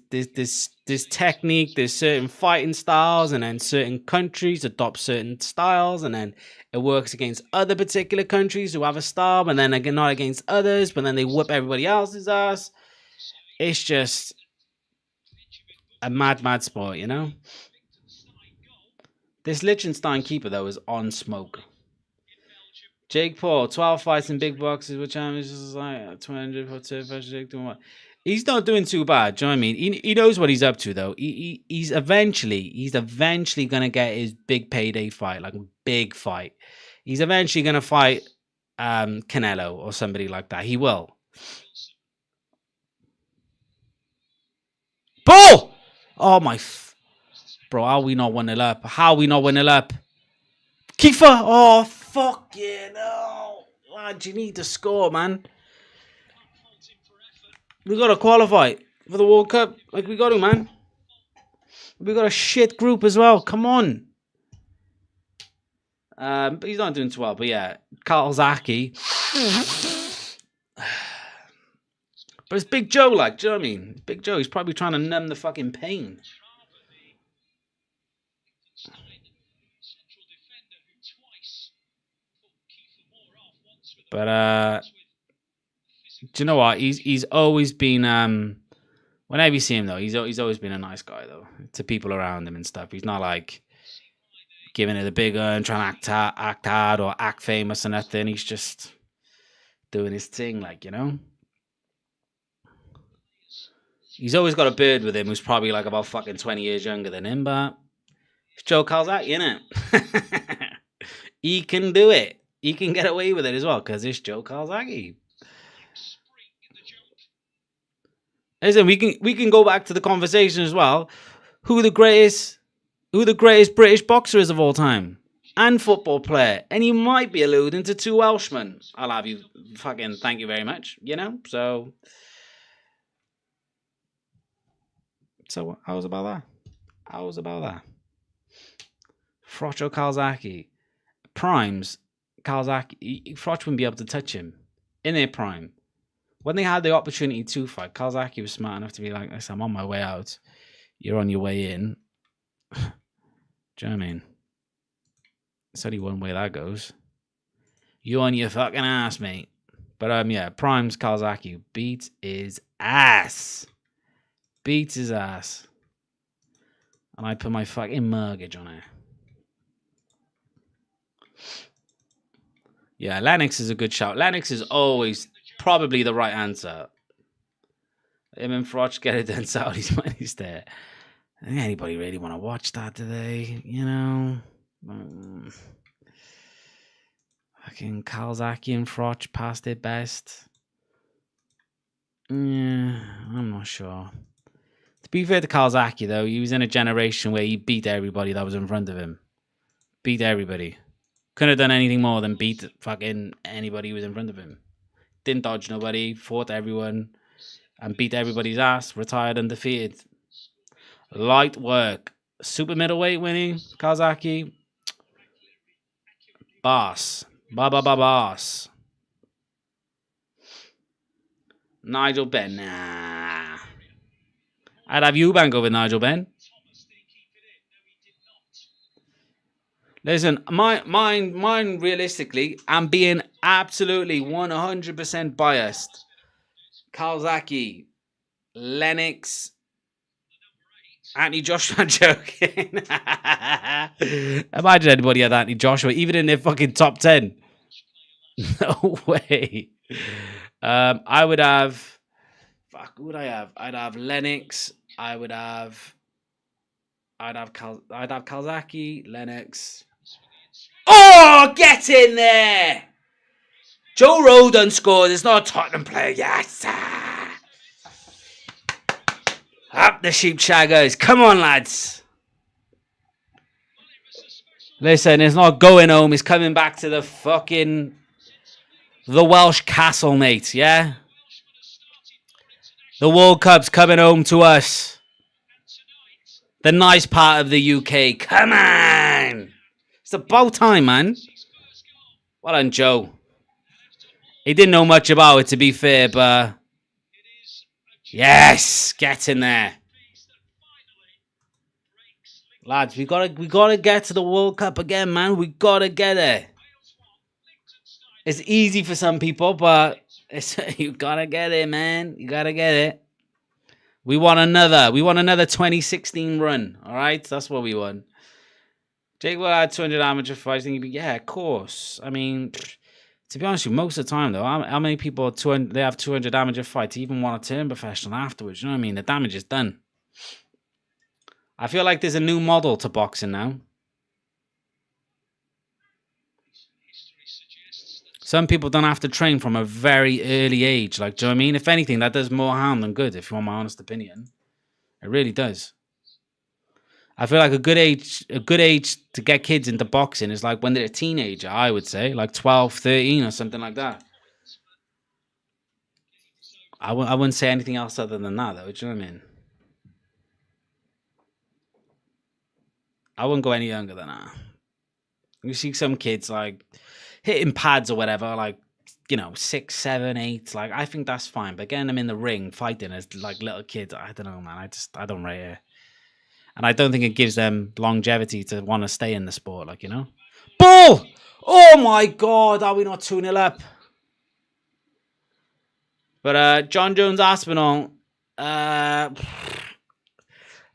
technique. There's certain fighting styles, and then certain countries adopt certain styles, and then it works against other particular countries who have a style, and then again not against others, but then they whoop everybody else's ass. It's just a mad sport, you know. This Liechtenstein keeper though is on smoke. Jake Paul, 12 fights in big boxes, which is like 200 for two first Jake doing what? He's not doing too bad. Do you know what I mean? He knows what he's up to though. He's eventually gonna get his big payday fight, like a big fight. He's eventually gonna fight Canelo or somebody like that. He will. Ball! Oh my bro, how we not 1-0 up? How we not 1-0 up? Kiefer! Oh fuck yeah, no. Lad, you need to score, man. We gotta qualify for the World Cup. Like we got to, man. We got a shit group as well. Come on. But he's not doing too well. But yeah, Kawasaki. But it's Big Joe, like, do you know what I mean? Big Joe, he's probably trying to numb the fucking pain. But do you know what? He's always been whenever you see him though, he's always been a nice guy though to people around him and stuff. He's not like giving it a big and trying to act hard or act famous or nothing. He's just doing his thing, like, you know. He's always got a bird with him who's probably like about fucking 20 years younger than him, but it's Joe Calzaghe, innit? He can do it. He can get away with it as well because it's Joe Calzaghe. Listen, we can go back to the conversation as well. Who the greatest British boxer is of all time and football player, and he might be alluding to two Welshmen. I'll have you fucking thank you very much. You know, so how's about that? How's about that? Froch or Calzaghe, primes. Calzaghe, Froch wouldn't be able to touch him in their prime. When they had the opportunity to fight, Calzaghe was smart enough to be like, listen, I'm on my way out. You're on your way in. Do you know what I mean? It's only one way that goes. You on your fucking ass, mate. But yeah, primes Calzaghe beats his ass. Beats his ass. And I put my fucking mortgage on it. Yeah, Lennox is a good shout. Lennox is always probably the right answer. Him and Froch get it done. Saudi's money's there. I think anybody really want to watch that today? You know, fucking Calzaghe and Froch past their best. Yeah, I'm not sure. To be fair to Calzaghe, though, he was in a generation where he beat everybody that was in front of him. Beat everybody. Couldn't have done anything more than beat fucking anybody who was in front of him. Didn't dodge nobody, fought everyone, and beat everybody's ass. Retired undefeated. Light work. Super middleweight winning, Calzaghe. Boss. Boss. Nigel Benn. Nah. I'd have Eubank over Nigel Benn. Listen, mine realistically, I'm being absolutely 100% biased. Calzaghe, Lennox, Anthony Joshua. I'm joking. Imagine anybody had Anthony Joshua, even in their fucking top 10. No way. I would have. Fuck, who would I have? I'd have Lennox. I'd have Calzaghe, Lennox. Oh, get in there! Joe Rodon scored. It's not a Tottenham player. Yes! Up the sheep shaggers. Come on, lads. Listen, it's not going home. It's coming back to the Welsh castle, mate. Yeah? The World Cup's coming home to us. The nice part of the UK. Come on! It's about time, man. Well done, Joe. He didn't know much about it, to be fair, but yes, get in there, lads. We gotta get to the World Cup again, man. We gotta get it. It's easy for some people, but you gotta get it, man. You gotta get it. We want another 2016 run. All right, that's what we want. Jake will add 200 amateur fights. Yeah, of course. I mean, To be honest with you, most of the time though, how many people they have 200 amateur fights, even want to turn professional afterwards? You know what I mean? The damage is done. I feel like there's a new model to boxing now. Some people don't have to train from a very early age. Like, do you know what I mean? If anything, that does more harm than good, if you want my honest opinion. It really does. I feel like a good age to get kids into boxing is like when they're a teenager, I would say, like 12, 13 or something like that. I wouldn't say anything else other than that, though. Do you know what I mean? I wouldn't go any younger than that. You see some kids like hitting pads or whatever, like, you know, 6, 7, 8. Like, I think that's fine. But getting them in the ring fighting as like little kids, I don't know, man. I don't rate it. And I don't think it gives them longevity to want to stay in the sport, like, you know. Ball! Oh my God, are we not 2-0 up? But John Jones Aspinall, I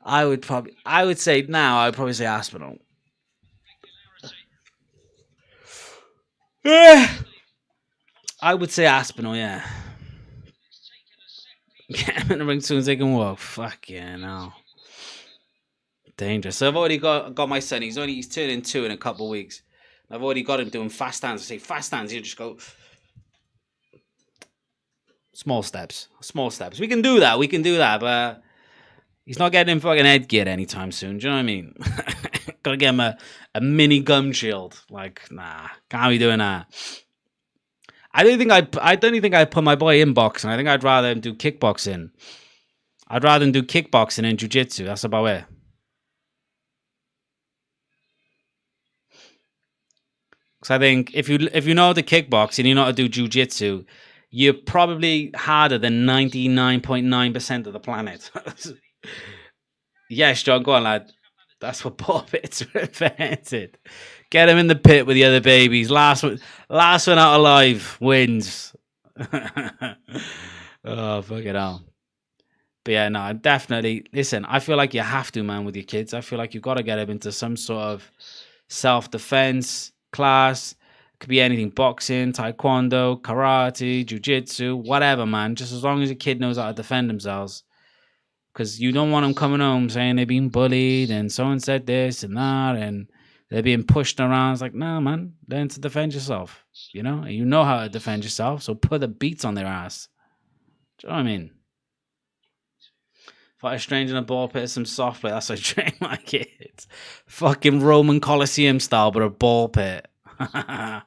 would say now, I'd probably say Aspinall. I would say Aspinall, yeah. Get him in the ring as soon as they can walk. Fuck yeah, no. Dangerous. So I've already got my son. He's turning 2 in a couple of weeks. I've already got him doing fast hands. I say fast hands. He'll just go small steps. We can do that. But he's not getting him fucking headgear anytime soon. Do you know what I mean? Gotta get him a mini gum shield. Like, nah, can't be doing that. I don't even think I'd put my boy in boxing. I think I'd rather him do kickboxing. I'd rather him do kickboxing and jiu-jitsu. That's about it. Because I think if you know how to kickbox and you know how to do jiu-jitsu, you're probably harder than 99.9% of the planet. Yes, John, go on, lad. That's what ball pits were invented. Get him in the pit with the other babies. Last one out alive wins. Oh, fuck it all. But yeah, no, definitely. Listen, I feel like you have to, man, with your kids. I feel like you've got to get them into some sort of self-defense class. Could be anything: boxing, taekwondo, karate, jiu-jitsu, whatever, man. Just as long as a kid knows how to defend themselves. Because you don't want them coming home saying they're being bullied and someone said this and that and they're being pushed around. It's like, no, man, learn to defend yourself. You know? And you know how to defend yourself, so put the beats on their ass. Do you know what I mean? Fight a stranger in a ball pit, some soft play. That's what I train my kids. Fucking Roman Colosseum style, but a ball pit. All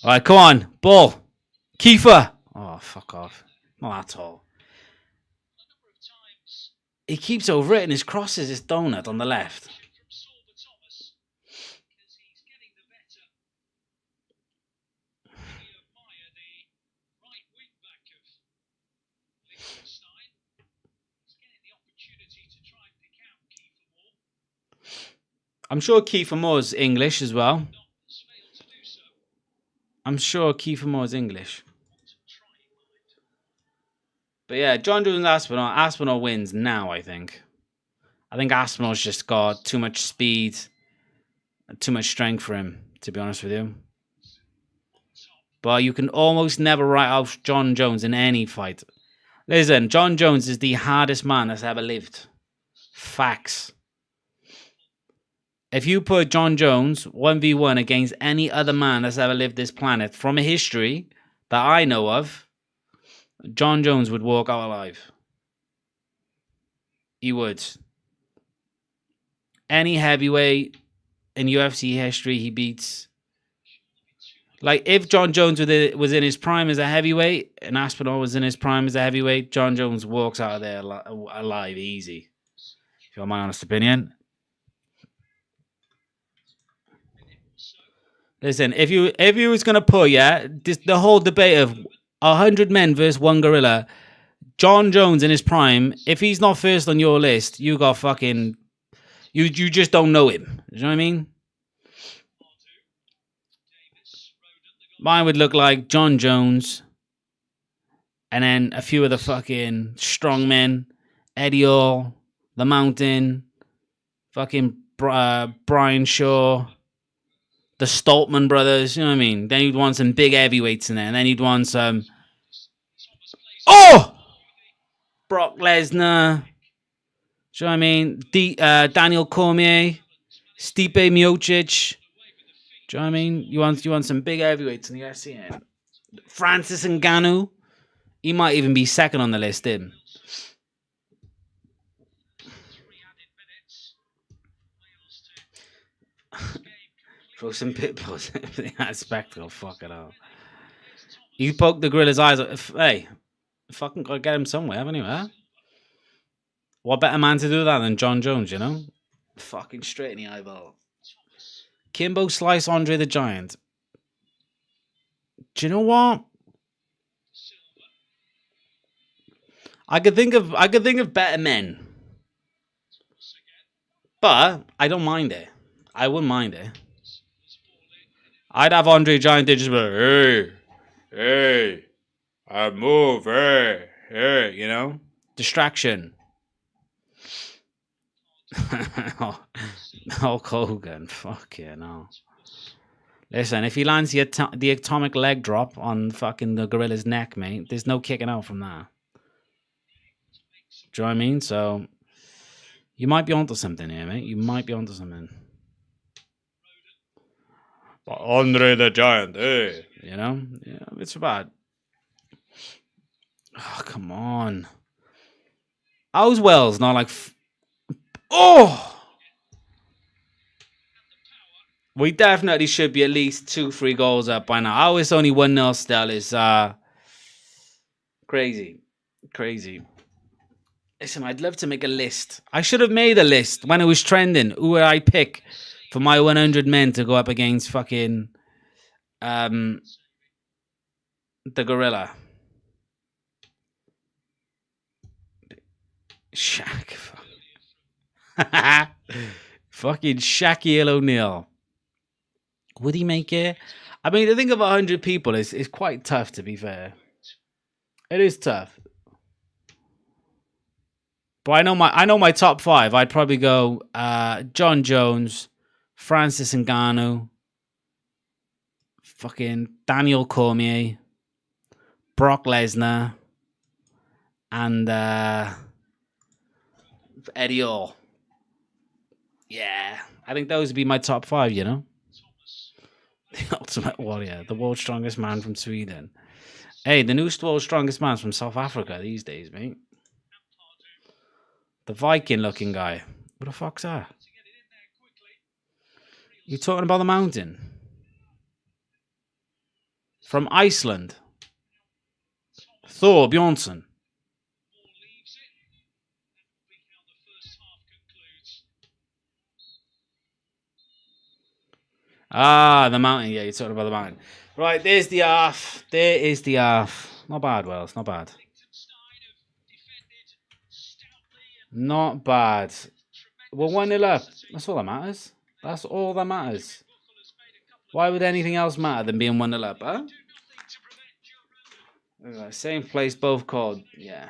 right, come on. Ball. Kiefer. Oh, fuck off. Not at all. He keeps overwritten his crosses, his donut on the left. I'm sure Kiefer Moore's English as well. But yeah, John Jones Aspinall. Aspinall wins now, I think. I think Aspinall's just got too much speed and too much strength for him, to be honest with you. But you can almost never write off John Jones in any fight. Listen, John Jones is the hardest man that's ever lived. Facts. If you put John Jones 1v1 against any other man that's ever lived this planet from a history that I know of, John Jones would walk out alive. He would. Any heavyweight in UFC history he beats. Like, if John Jones was in his prime as a heavyweight and Aspinall was in his prime as a heavyweight, John Jones walks out of there alive, easy. If you want my honest opinion. Listen, if you was gonna put the whole debate of 100 men versus one gorilla, John Jones in his prime, if he's not first on your list, you got fucking you just don't know him. You know what I mean? Mine would look like John Jones, and then a few of the fucking strong men, Eddie Hall, The Mountain, fucking Brian Shaw, the Stoltman brothers. You know what I mean? Then you'd want some big heavyweights in there. And then you'd want some... Oh! Brock Lesnar. Do you know what I mean? Daniel Cormier. Stipe Miocic. Do you know what I mean? You want some big heavyweights in the SCN. Francis Ngannou. He might even be second on the list, him. Throw some pitbulls in that spectacle. Fuck it all. You poke the gorilla's eyes. Hey, fucking gotta get him somewhere, haven't you, huh? What better man to do that than John Jones, you know? Fucking straight in the eyeball. Kimbo Slice Andre the Giant. Do you know what? I could think of better men. But I don't mind it. I wouldn't mind it. I'd have Andre the Giant just be hey, I move, hey, you know? Distraction. Hulk Hogan, fuck yeah, no. Listen, if he lands the atomic leg drop on fucking the gorilla's neck, mate, there's no kicking out from that. Do you know what I mean? So, you might be onto something here, mate. You might be onto something. But Andre the Giant, hey. You know? Yeah, it's bad. Oh, come on. How's Wells not like... Oh! We definitely should be at least 2-3 goals up by now. How it's only 1-0 still is crazy. Crazy. Listen, I'd love to make a list. I should have made a list when it was trending. Who would I pick for my 100 men to go up against fucking the gorilla? Shaq. Fucking Shaquille O'Neal. Would he make it? I mean, to think of 100 people is quite tough, to be fair. It is tough. But I know my top 5. I'd probably go John Jones, Francis Ngannou, fucking Daniel Cormier, Brock Lesnar, and Eddie Hall. Yeah, I think those would be my top 5, you know? The Ultimate Warrior, the world's strongest man from Sweden. Hey, the new world's strongest man's from South Africa these days, mate. The Viking-looking guy. What the fuck's that? You talking about the mountain? From Iceland. Thor Bjornsson. Ah, the mountain. Yeah, you're talking about the mountain. Right, there's the half. There is the half. Not bad, Wells. Not bad. Not bad. We're 1-0 up. That's all that matters. That's all that matters. Why would anything else matter than being 1-0 up, huh? Same place, both called. Yeah.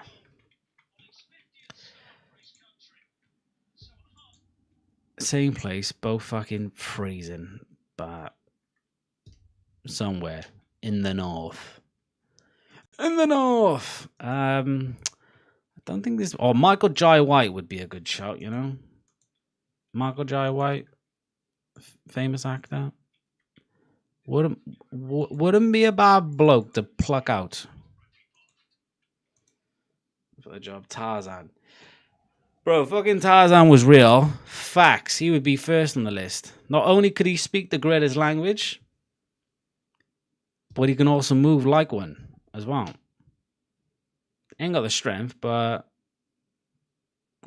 Same place, both fucking freezing, but somewhere in the north. In the north. I don't think this. Oh, Michael Jai White would be a good shout, you know. Michael Jai White, famous actor. Wouldn't be a bad bloke to pluck out for the job. Tarzan. Bro, fucking Tarzan was real. Facts. He would be first on the list. Not only could he speak the gorilla's language, but he can also move like one as well. Ain't got the strength, but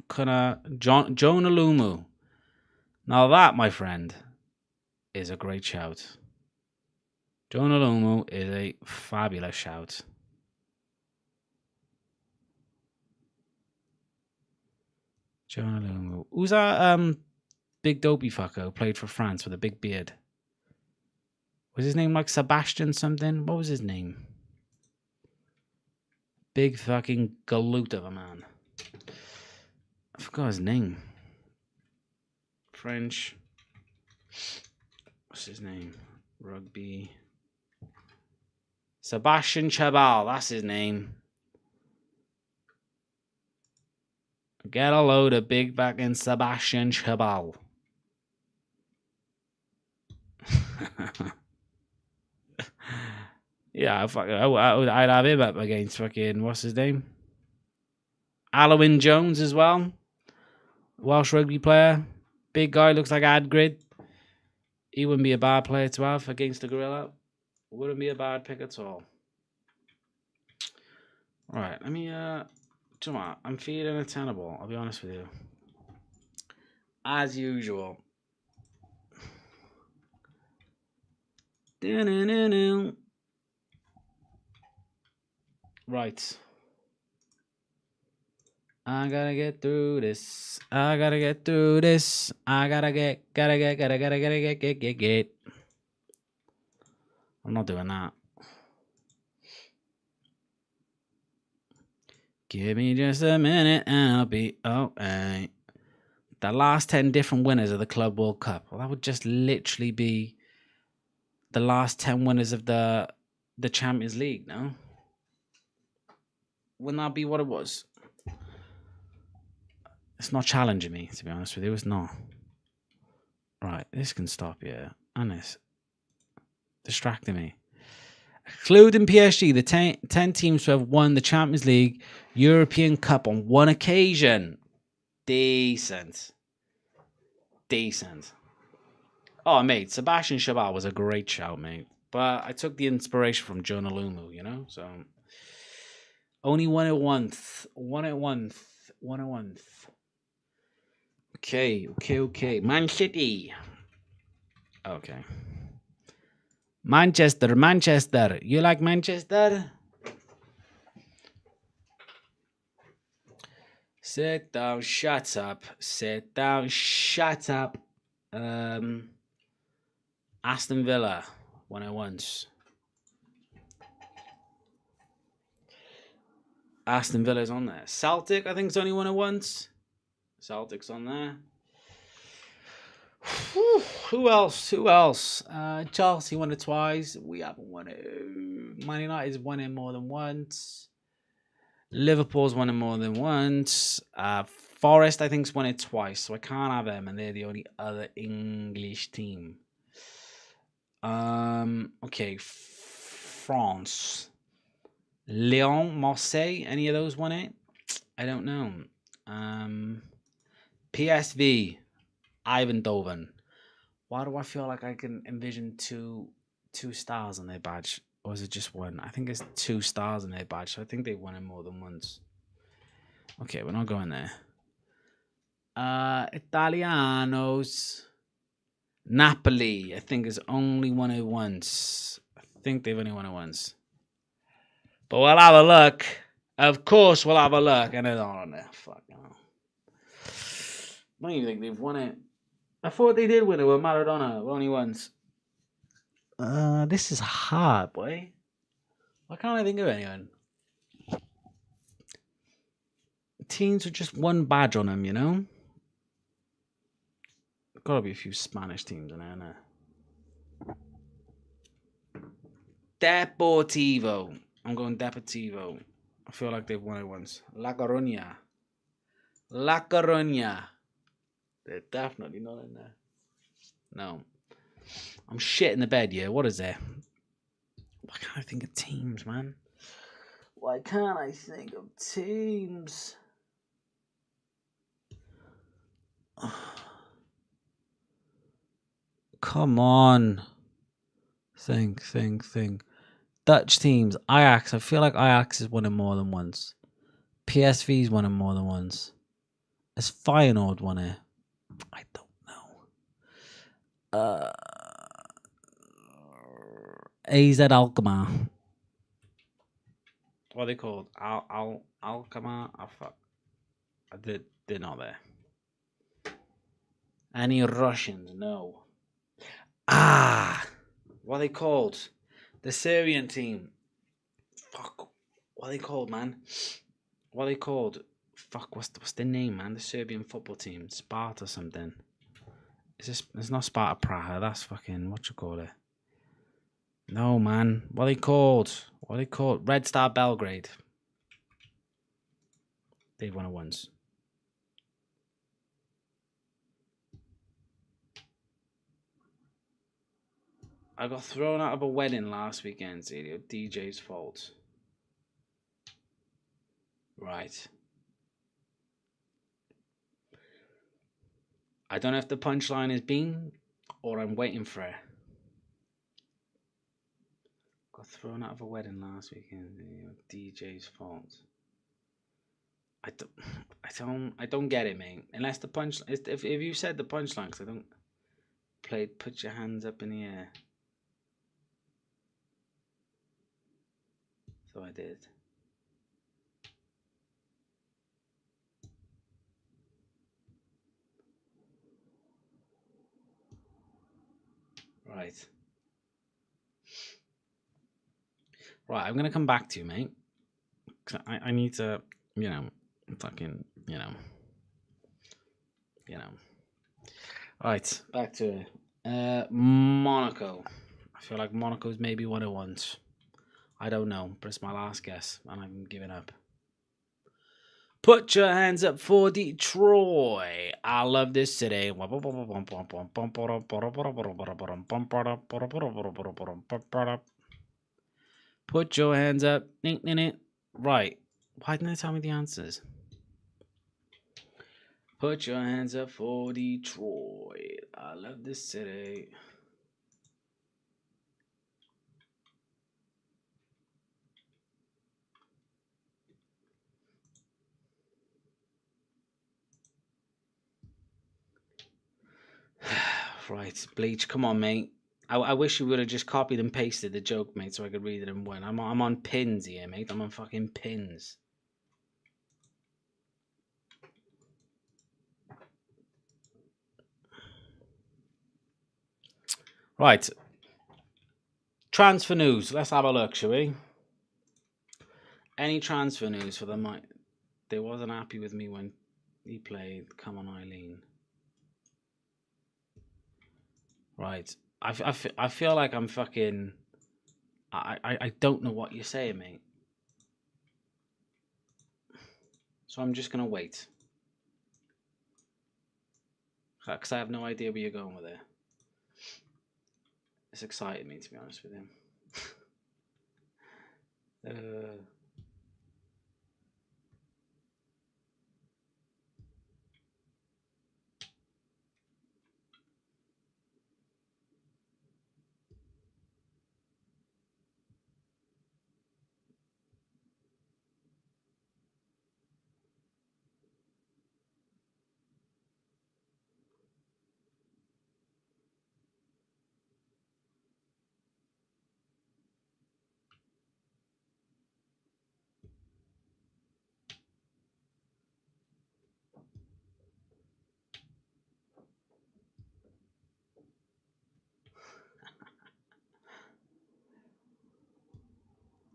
kind of Jonah Lumu. Now that, my friend, is a great shout. Jonah Lumu is a fabulous shout. Jonah Lumu. Who's that big dopey fucker who played for France with a big beard? Was his name like Sebastian something? What was his name? Big fucking galoot of a man. I forgot his name. French. What's his name? Rugby. Sebastian Chabal. That's his name. Get a load of big back in Sebastian Chabal. Yeah, I'd have him up against fucking, what's his name? Alwyn Jones as well. Welsh rugby player. Big guy, looks like Adgrid. He wouldn't be a bad player to have against the Gorilla. Wouldn't be a bad pick at all. Alright, let me, do you know what? I'm feeling a tenable, I'll be honest with you. As usual. Right. I gotta get through this. I gotta get through this. I gotta get. I'm not doing that. Give me just a minute and I'll be okay. The last 10 different winners of the Club World Cup. Well, that would just literally be the last 10 winners of the Champions League, no? Wouldn't that be what it was? It's not challenging me, to be honest with you. It's not. Right, this can stop, yeah. And it's distracting me. Including PSG, the 10 teams who have won the Champions League, European Cup on one occasion. Decent. Oh, mate, Sebastian Chabal was a great shout, mate. But I took the inspiration from Jonah Lumu, you know? So, only won it once. Okay. Man City. Okay. Manchester. You like Manchester? Sit down, shut up. Aston Villa, won it once. Aston Villa's on there. Celtic, I think, it's only won it once. Celtic's on there. Who else? Chelsea won it twice. We haven't won it. Man United's won it more than once. Liverpool's won it more than once. Forest, I think, has won it twice, so I can't have them, and they're the only other English team. Okay, France. Lyon, Marseille, any of those won it? I don't know. PSV, Eindhoven. Why do I feel like I can envision two stars on their badge? Or is it just one? I think it's 2 stars on their badge, so I think they won it more than once. Okay, we're not going there. Italianos. Napoli, I think, has only won it once. I think they've only won it once. But we'll have a look. Of course, we'll have a look. And they're not on there. Fuck no. I don't even think they've won it. I thought they did win it with Maradona. Only once. This is hard, boy. Why can't I think of anyone? Teams with just one badge on them, you know? Gotta be a few Spanish teams in there, isn't there? Deportivo. I'm going Deportivo. I feel like they've won it once. La Coruña. They're definitely not in there. No. I'm shit in the bed, yeah. What is there? Why can't I think of teams, man? Why can't I think of teams? Come on. Think. Dutch teams. Ajax. I feel like Ajax has won it more than once. PSV's won it more than once. Has Feyenoord won it? I don't know. AZ Alkmaar. What are they called? Alkmaar? Oh, fuck. They're not there. Any Russians? No. What are they called? The Syrian team. Fuck. What are they called, man? What are they called? Fuck, what's their name, man? The Serbian football team. Sparta something. Is this? It's not Sparta Praha. That's fucking what you call it. No, man. What are they called? What are they called? Red Star Belgrade. They've won it once. I got thrown out of a wedding last weekend, Zelio. DJ's fault. Right. I don't know if the punchline is been or I'm waiting for it. Got thrown out of a wedding last weekend. DJ's fault. I don't get it, mate. Unless the punch, if you said the punchline, because I don't play. Put your hands up in the air. So I did. Right. Right, I'm gonna come back to you, mate. I need to, fucking, Right, back to it. Monaco. I feel like Monaco's maybe what it wants. I don't know, but it's my last guess, and I'm giving up. Put your hands up for Detroit. I love this city. Put your hands up. Right. Why didn't they tell me the answers? Put your hands up for Detroit. I love this city. Right, Bleach, come on, mate. I wish you would have just copied and pasted the joke, mate, so I could read it and win. I'm on pins here, mate. I'm on fucking pins. Right. Transfer news. Let's have a look, shall we? Any transfer news for them? They wasn't happy with me when he played. Come on, Eileen. Right. I feel like I'm fucking... I don't know what you're saying, mate. So I'm just going to wait. Because I have no idea where you're going with it. It's excited me, to be honest with him.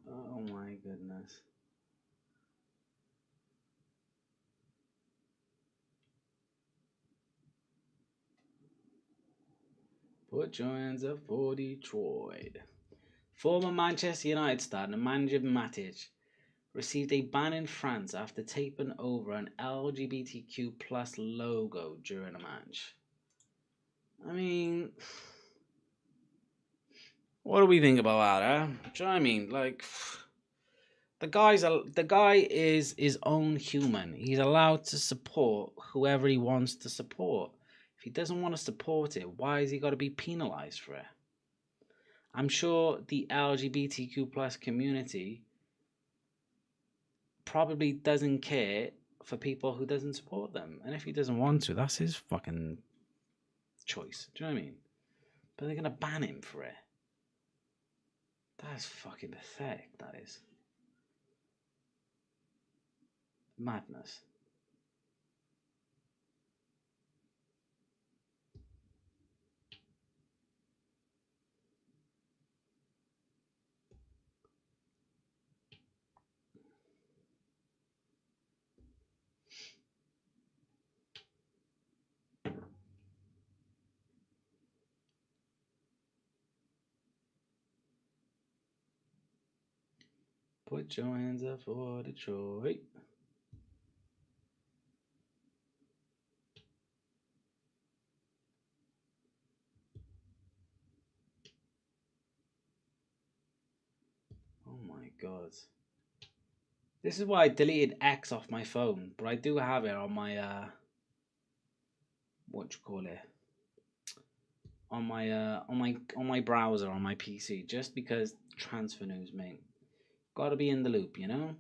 Oh my goodness. Put your hands up for Detroit. Former Manchester United star Nemanja Matic received a ban in France after taping over an LGBTQ plus logo during a match. I mean, what do we think about that, huh? Do you know what I mean? Like, the guy is his own human. He's allowed to support whoever he wants to support. If he doesn't want to support it, why has he got to be penalized for it? I'm sure the LGBTQ plus community probably doesn't care for people who doesn't support them. And if he doesn't want to, that's his fucking choice. Do you know what I mean? But they're going to ban him for it. That's fucking pathetic, that is. Madness. Put your hands up for Detroit. Oh my god. This is why I deleted X off my phone, but I do have it on my what you call it? On my browser on my PC, just because transfer news, mate. Gotta be in the loop, you know?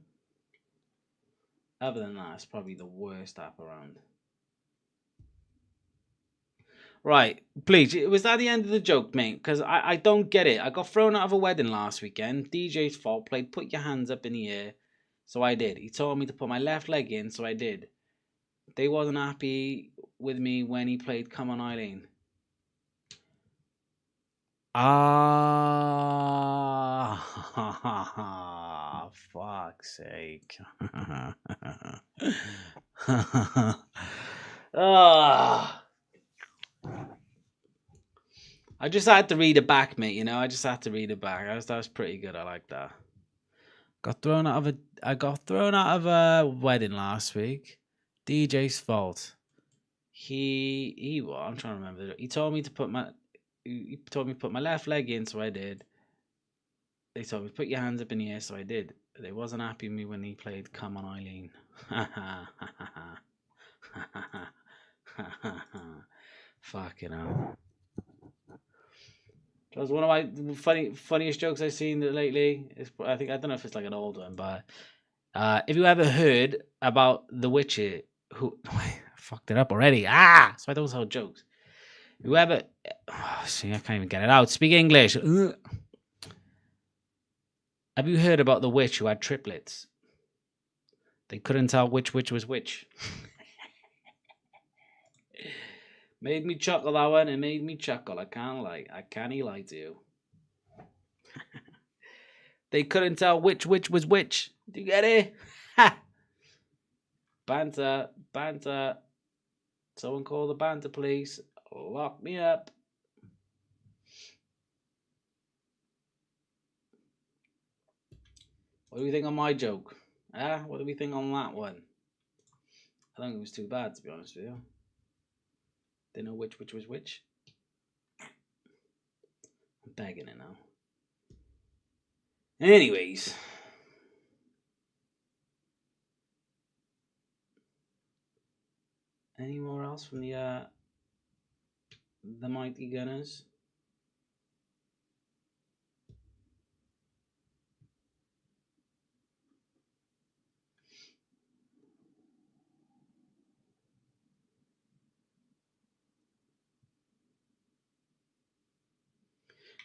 Other than that, it's probably the worst app around. Right, please, was that the end of the joke, mate? Because I don't get it. I got thrown out of a wedding last weekend. DJ's fault. Played Put Your Hands Up in the Air. So I did. He told me to put my left leg in, so I did. They wasn't happy with me when he played Come On Eileen. Ah, fuck's sake. Ah. I just had to read it back, mate, you know? I just had to read it back. That was pretty good. I like that. I got thrown out of a wedding last week. DJ's fault. I'm trying to remember. He told me to put my left leg in, so I did. They told me put your hands up in the air, so I did. They wasn't happy with me when he played Come On Eileen. Fucking hell. That was one of my funniest jokes I've seen lately. I don't know if it's like an old one, but if you ever heard about the witch who I fucked it up already. So I don't tell jokes. Whoever, see, I can't even get it out. Speak English. Have you heard about the witch who had triplets? They couldn't tell which witch was which. Made me chuckle, that one. It made me chuckle. I can't lie to you. They couldn't tell which witch was which. Do you get it? Ha! Banter. Someone call the banter, please. Lock me up. What do we think on my joke? What do we think on that one? I don't think it was too bad, to be honest with you. Didn't know which was which. I'm begging it now. Anyways. Any more else from the Mighty Gunners?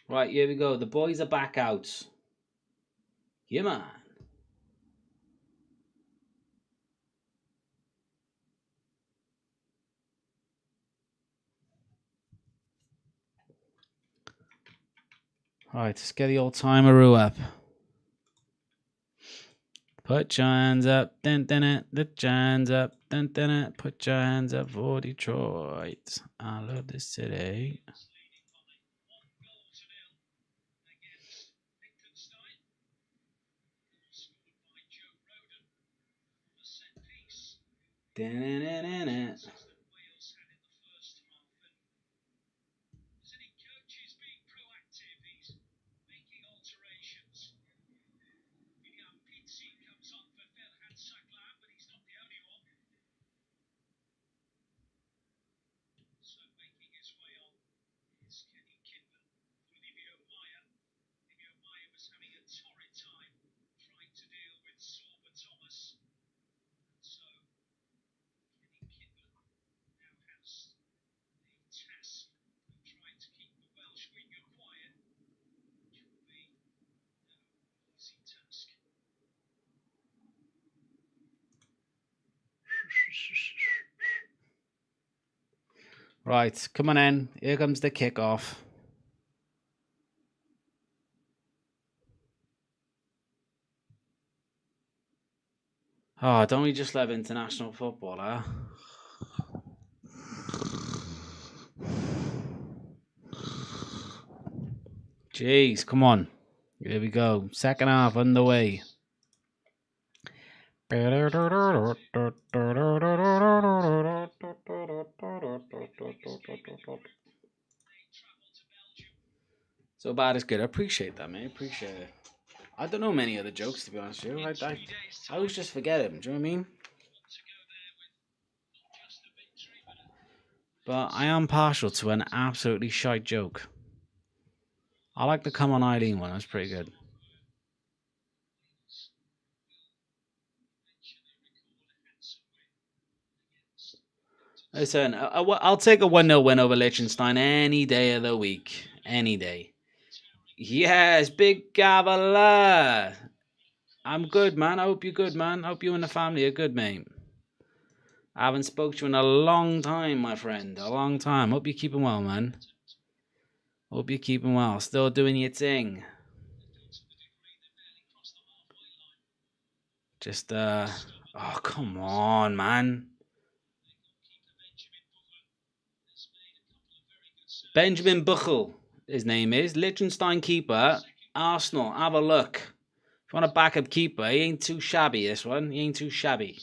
Right, here we go. The boys are back out. Yeah, man. Alright, let's get the old timeroo up. Put your hands up, dun dun it. Put your hands up, dun dun it. Put your hands up for Detroit. I love this city. Dun-dun-dun-dun-dun. Right, come on in. Here comes the kickoff. Oh, don't we just love international football, huh? Jeez, come on. Here we go. Second half underway. So bad is good. I appreciate that, mate. Appreciate it. I don't know many other jokes, to be honest with you. I always just forget them. Do you know what I mean? But I am partial to an absolutely shite joke. I like the Come On Eileen one. That's pretty good. Listen, I'll take a 1-0 win over Liechtenstein any day of the week. Any day. Yes, big Gabala. I'm good, man. I hope you're good, man. I hope you and the family are good, mate. I haven't spoke to you in a long time, my friend. A long time. Hope you're keeping well, man. Hope you're keeping well. Still doing your thing. Just, oh, come on, man. Benjamin Buchel, his name is. Liechtenstein keeper. Arsenal, have a look. If you want a backup keeper, he ain't too shabby, this one. He ain't too shabby.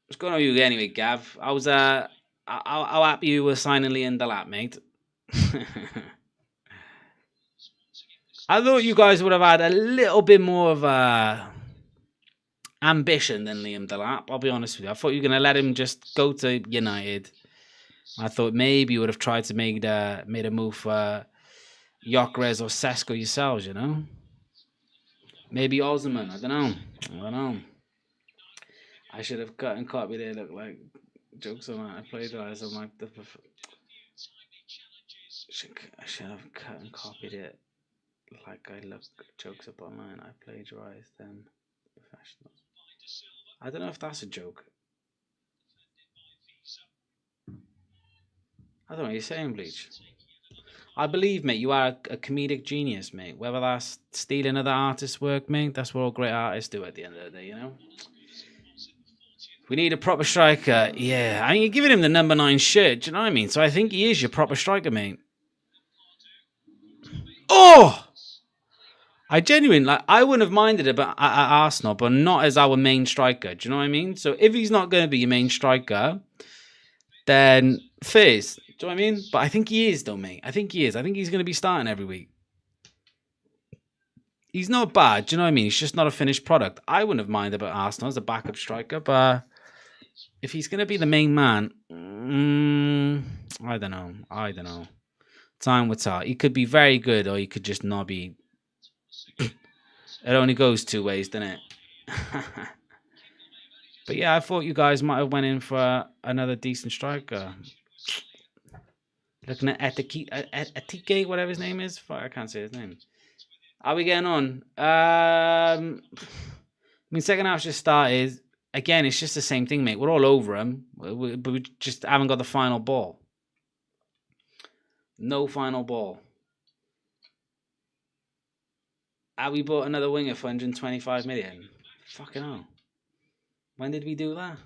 What's going on with you anyway, Gav? I was, how happy you were signing Liam Delap, mate? I thought you guys would have had a little bit more of ambition than Liam Delap. I'll be honest with you. I thought you were going to let him just go to United. I thought maybe you would have tried to made a move for Gyökeres or Sesko yourselves, you know? Maybe Osman. I don't know. I should have cut and copied it. Look like jokes on that. I played it. I'm like I should have cut and copied it. Like I look jokes up online. I plagiarized them. Professional. I don't know if that's a joke. I don't know what you're saying, Bleach. I believe, mate, you are a comedic genius, mate. Whether that's stealing other artists' work, mate, that's what all great artists do at the end of the day, you know? We need a proper striker. Yeah, I mean, you're giving him the number 9 shirt, do you know what I mean? So I think he is your proper striker, mate. Oh! I genuinely, like, I wouldn't have minded it at Arsenal, but not as our main striker, do you know what I mean? So if he's not going to be your main striker, then Fizz, do you know what I mean? But I think he is, though, mate. I think he is. I think he's going to be starting every week. He's not bad, do you know what I mean? He's just not a finished product. I wouldn't have minded about Arsenal as a backup striker, but if he's going to be the main man, I don't know. Time will tell. He could be very good, or he could just not be. It only goes two ways, doesn't it? But yeah, I thought you guys might have went in for another decent striker. Looking at Etike, whatever his name is. Fuck, I can't say his name. How are we getting on? I mean, second half just started. Again, it's just the same thing, mate. We're all over him, but we just haven't got the final ball. No final ball. Have we bought another winger for 125 million? Fucking hell. When did we do that?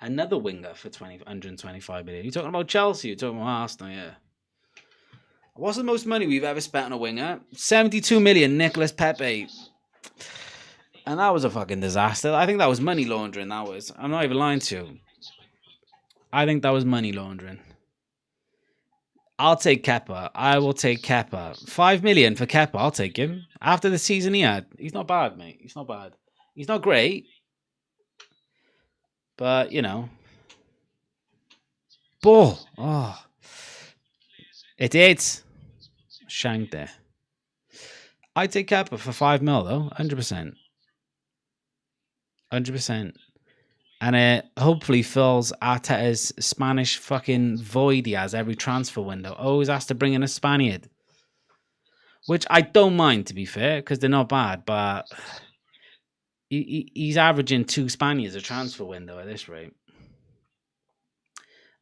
Another winger for 125 million. You're talking about Chelsea? You're talking about Arsenal, yeah. What's the most money we've ever spent on a winger? 72 million, Nicolas Pepe. And that was a fucking disaster. I think that was money laundering, that was. I'm not even lying to you. I think that was money laundering. I'll take Kepa. I will take Kepa. 5 million for Kepa. I'll take him. After the season he had. He's not bad, mate. He's not bad. He's not great. But, you know. Ball. Oh. It is. Shanked there. I'd take Kepa for 5 mil, though. 100%. 100%. And it hopefully fills Arteta's Spanish fucking void he has every transfer window. Always has to bring in a Spaniard. Which I don't mind, to be fair, because they're not bad. But he's averaging 2 Spaniards a transfer window at this rate.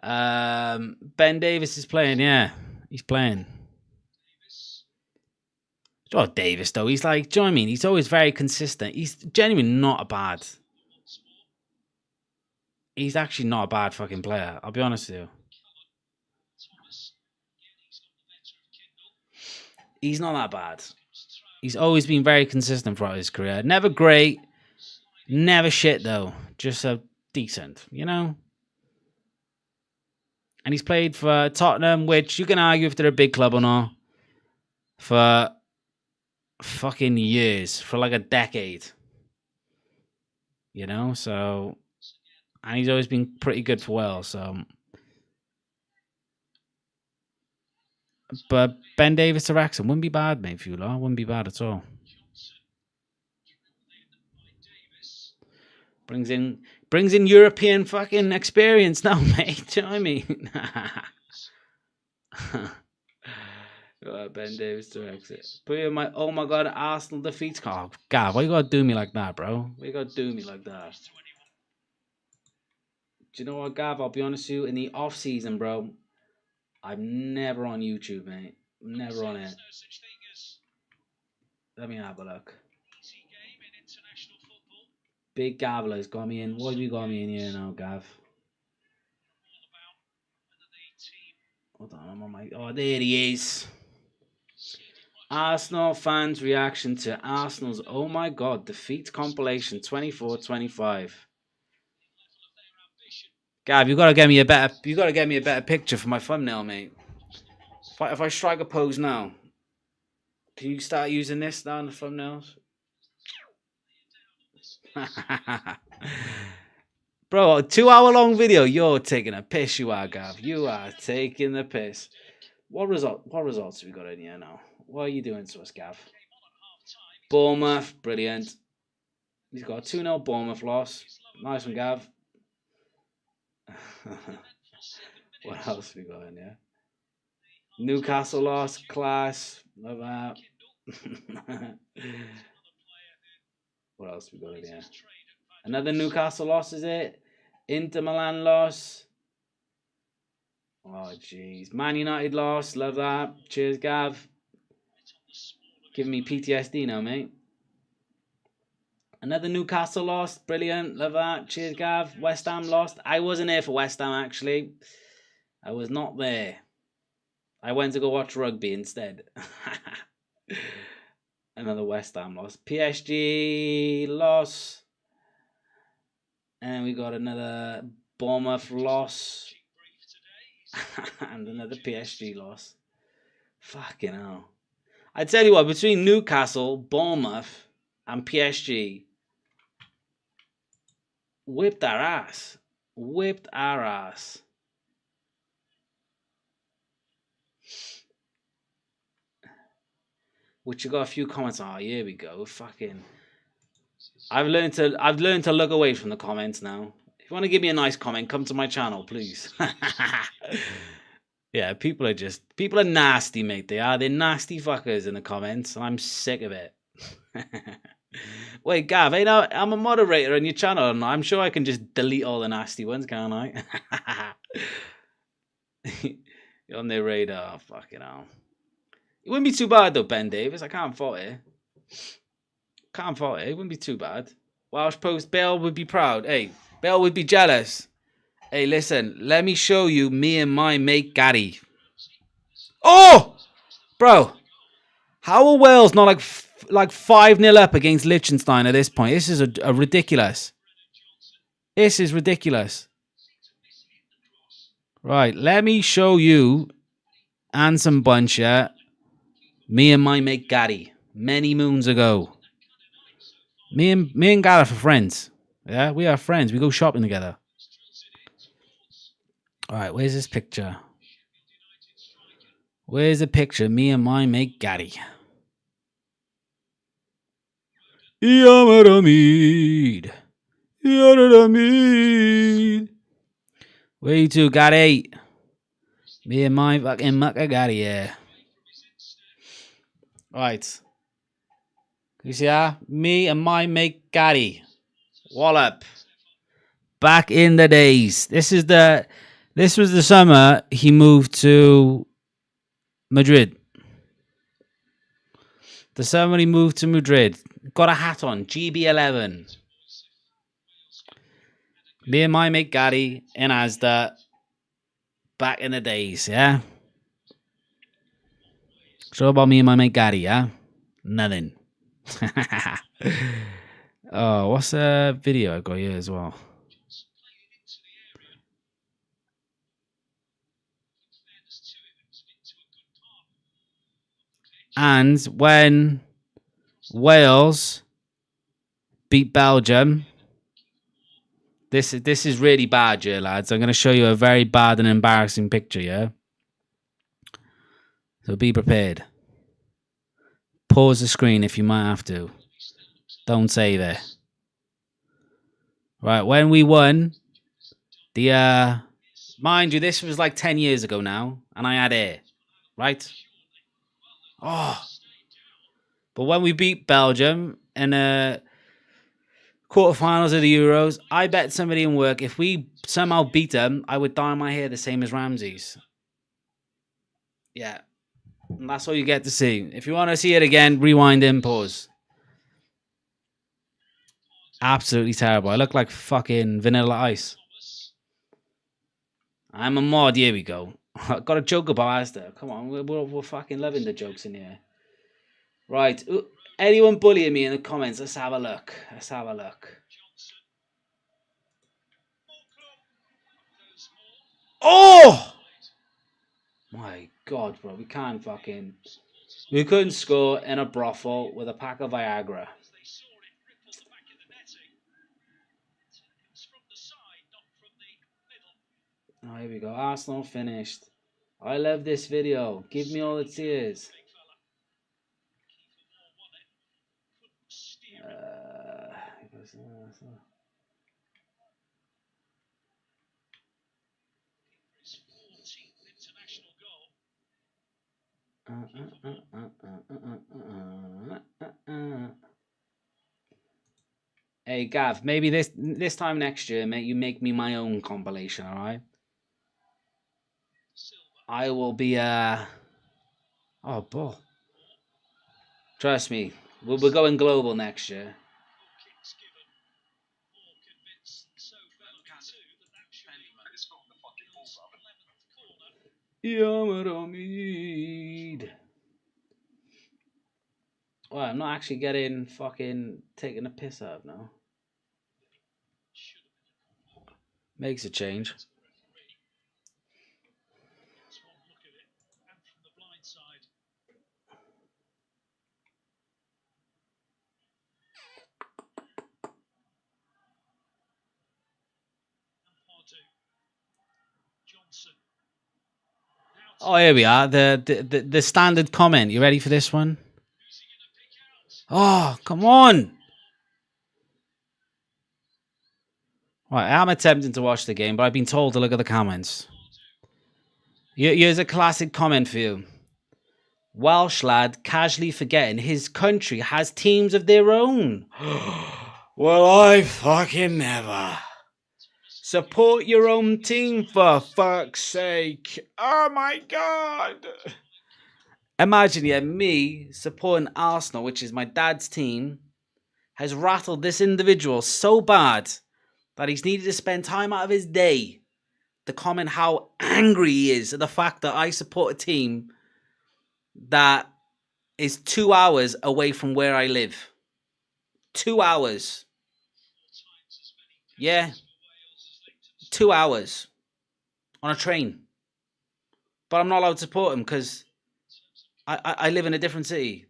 Ben Davis is playing, yeah. He's playing. Oh, Davis, though. He's like, do you know what I mean? He's always very consistent. He's genuinely not a bad... He's actually not a bad fucking player. I'll be honest with you. He's not that bad. He's always been very consistent throughout his career. Never great, never shit though. Just decent, you know? And he's played for Tottenham, which you can argue if they're a big club or not, for fucking years, for like a decade. You know, so, and he's always been pretty good for Wales, so. But Ben Davies to Wrexham wouldn't be bad, mate, for you lot. Wouldn't be bad at all. Brings in European fucking experience now, mate. Do you know what I mean? Ben Davies to exit. But oh my god, Arsenal defeats. Oh, God, why you gotta do me like that, bro? Why you gotta do me like that? Do you know what, Gav? I'll be honest with you. In the off season, bro, I'm never on YouTube, mate. Never on it. Let me have a look. Big Gavler's got me in. What have you got me in here now, Gav? Hold on, I'm on my. Oh, there he is. Arsenal fans' reaction to Arsenal's oh my god defeat compilation 24-25. Gav, you gotta get me a better picture for my thumbnail, mate. If I strike a pose now, can you start using this now in the thumbnails? Bro, a 2-hour long video. You're taking a piss, you are, Gav. You are taking the piss. What results have we got in here now? What are you doing to us, Gav? Bournemouth, brilliant. He's got a 2-0 Bournemouth loss. Nice one, Gav. What else have we got in here? Newcastle loss, class. Love that. What else have we got in here? Another Newcastle loss, is it? Inter Milan loss. Oh, jeez. Man United loss. Love that. Cheers, Gav. Giving me PTSD now, mate. Another Newcastle loss. Brilliant. Love that. Cheers, Gav. West Ham lost. I wasn't there for West Ham, actually. I was not there. I went to go watch rugby instead. Another West Ham loss. PSG loss. And we got another Bournemouth loss. And another PSG loss. Fucking hell. I tell you what, between Newcastle, Bournemouth, and PSG, whipped our ass. Whipped our ass. Which you got a few comments. Oh, here we go. Fucking. I've learned to look away from the comments now. If you want to give me a nice comment, come to my channel, please. Yeah, people are nasty, mate. They're nasty fuckers in the comments, and I'm sick of it. Wait, Gav, I'm a moderator on your channel, and I'm sure I can just delete all the nasty ones, can't I? You're on their radar, fucking hell. It wouldn't be too bad though, Ben Davis. I can't fault it. Can't fault it. It wouldn't be too bad. Welsh Post, Bale would be proud. Hey, Bale would be jealous. Hey, listen, let me show you me and my mate Gary. Oh! Bro, how are Wales not like 5-0 up against Liechtenstein at this point? This is a ridiculous. This is ridiculous. Right, let me show you and some bunch, yeah, me and my mate Gary many moons ago. Me and Gareth are friends. Yeah, we are friends. We go shopping together. All right, where's this picture? Where's the picture? Me and my mate Gary. Yamaramid. Yamaramid. Where you two, Gary? Me and my fucking mucker Gary, yeah. Right. You see that? Me and my mate Gary. Wallop. Back in the days. This was the summer he moved to Madrid. The summer he moved to Madrid. Got a hat on. GB11. Me and my mate Gary in Asda. Back in the days, yeah? So about me and my mate Gary, yeah? Nothing. Oh, what's a video I got here as well? And when Wales beat Belgium, this is really bad, yeah, lads. I'm going to show you a very bad and embarrassing picture, yeah? So be prepared. Pause the screen if you might have to. Don't save it. Right, when we won, mind you, this was like 10 years ago now, and I had air, right? Oh. But when we beat Belgium in quarterfinals of the Euros, I bet somebody in work, if we somehow beat them, I would dye my hair the same as Ramsey's. Yeah. And that's all you get to see. If you want to see it again, rewind and pause. Absolutely terrible. I look like fucking Vanilla Ice. I'm a mod. Here we go. I got a joke about Asda. Come on, we're fucking loving the jokes in here. Right. Anyone bullying me in the comments? Let's have a look. Let's have a look. Oh! My God, bro. We can't fucking... We couldn't score in a brothel with a pack of Viagra. Oh, here we go. Arsenal finished. I love this video. Give me all the tears. Hey Gav, maybe this time next year, mate, you make me my own compilation, all right? I will be oh, bull. Trust me, we're going global next year. Well, I'm not actually getting fucking taking a piss out now. Makes a change. Oh, here we are. The standard comment. You ready for this one? Oh, come on. Right, I'm attempting to watch the game, but I've been told to look at the comments. Here's a classic comment for you. Welsh lad casually forgetting his country has teams of their own. Well, I fucking never. Support your own team, for fuck's sake. Oh my God. Imagine, yeah, me supporting Arsenal, which is my dad's team, has rattled this individual so bad that he's needed to spend time out of his day to comment how angry he is at the fact that I support a team that is 2 hours away from where I live. 2 hours. Yeah. 2 hours on a train. But I'm not allowed to support him because I live in a different city.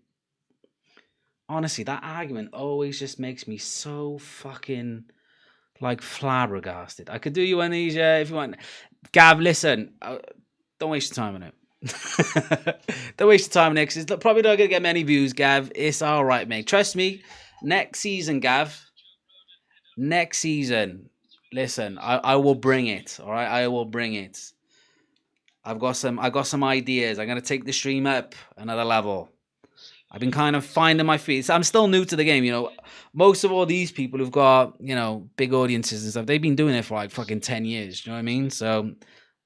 Honestly, that argument always just makes me so fucking like flabbergasted. I could do you one of these if you want. Gav, listen, don't waste your time on it. Don't waste your time on it because it's probably not going to get many views, Gav. It's all right, mate. Trust me. Next season, Gav. Next season. Listen, I will bring it. All right, I will bring it. I got some ideas. I'm gonna take the stream up another level. I've been kind of finding my feet. So I'm still new to the game, you know. Most of all these people who've got, you know, big audiences and stuff, they've been doing it for like fucking 10 years. You know what I mean? So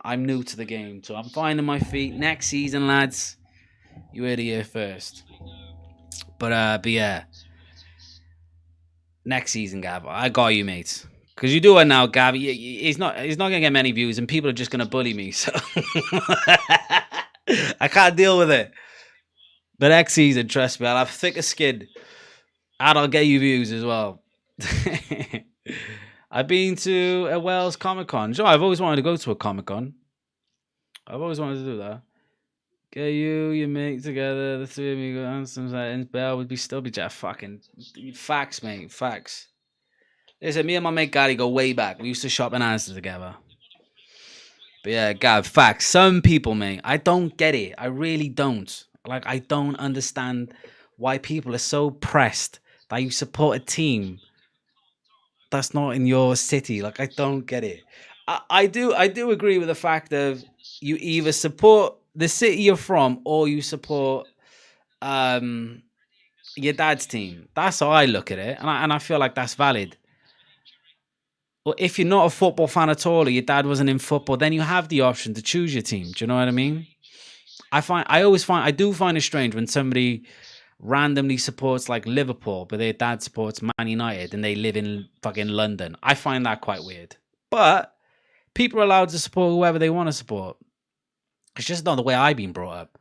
I'm new to the game. So I'm finding my feet. Next season, lads, you heard it here first. But yeah. Next season, Gav, I got you, mate. Because you do it now, Gav. He's not gonna get many views, and people are just gonna bully me. So I can't deal with it. But next season, trust me, I'll have thicker skin. And I'll get you views as well. I've been to a Wales Comic Con. You know, I've always wanted to go to a Comic Con. I've always wanted to do that. Get you, your mate together, the three of you go on some settings. Bell would be still be just fucking facts, mate. Facts. Listen, me and my mate Gary go way back. We used to shop in Asda together. But yeah, Gav, facts. Some people, mate, I don't get it. I really don't. Like, I don't understand why people are so pressed that you support a team that's not in your city. Like, I don't get it. I do agree with the fact of you either support the city you're from or you support your dad's team. That's how I look at it, and I feel like that's valid. Well, if you're not a football fan at all, or your dad wasn't in football, then you have the option to choose your team. Do you know what I mean? I do find it strange when somebody randomly supports like Liverpool, but their dad supports Man United and they live in fucking London. I find that quite weird. But people are allowed to support whoever they want to support. It's just not the way I've been brought up.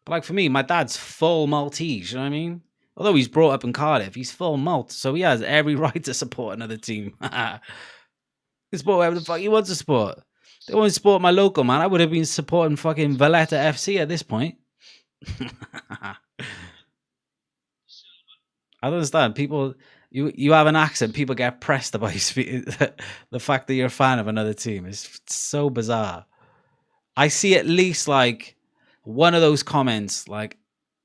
But like for me, my dad's full Maltese, you know what I mean? Although he's brought up in Cardiff, he's full Malt, so he has every right to support another team. He can support whoever the fuck he wants to support. They want to support my local, man. I would have been supporting fucking Valletta FC at this point. I don't understand. People, you have an accent, people get pressed about the fact that you're a fan of another team. It's so bizarre. I see at least like one of those comments, like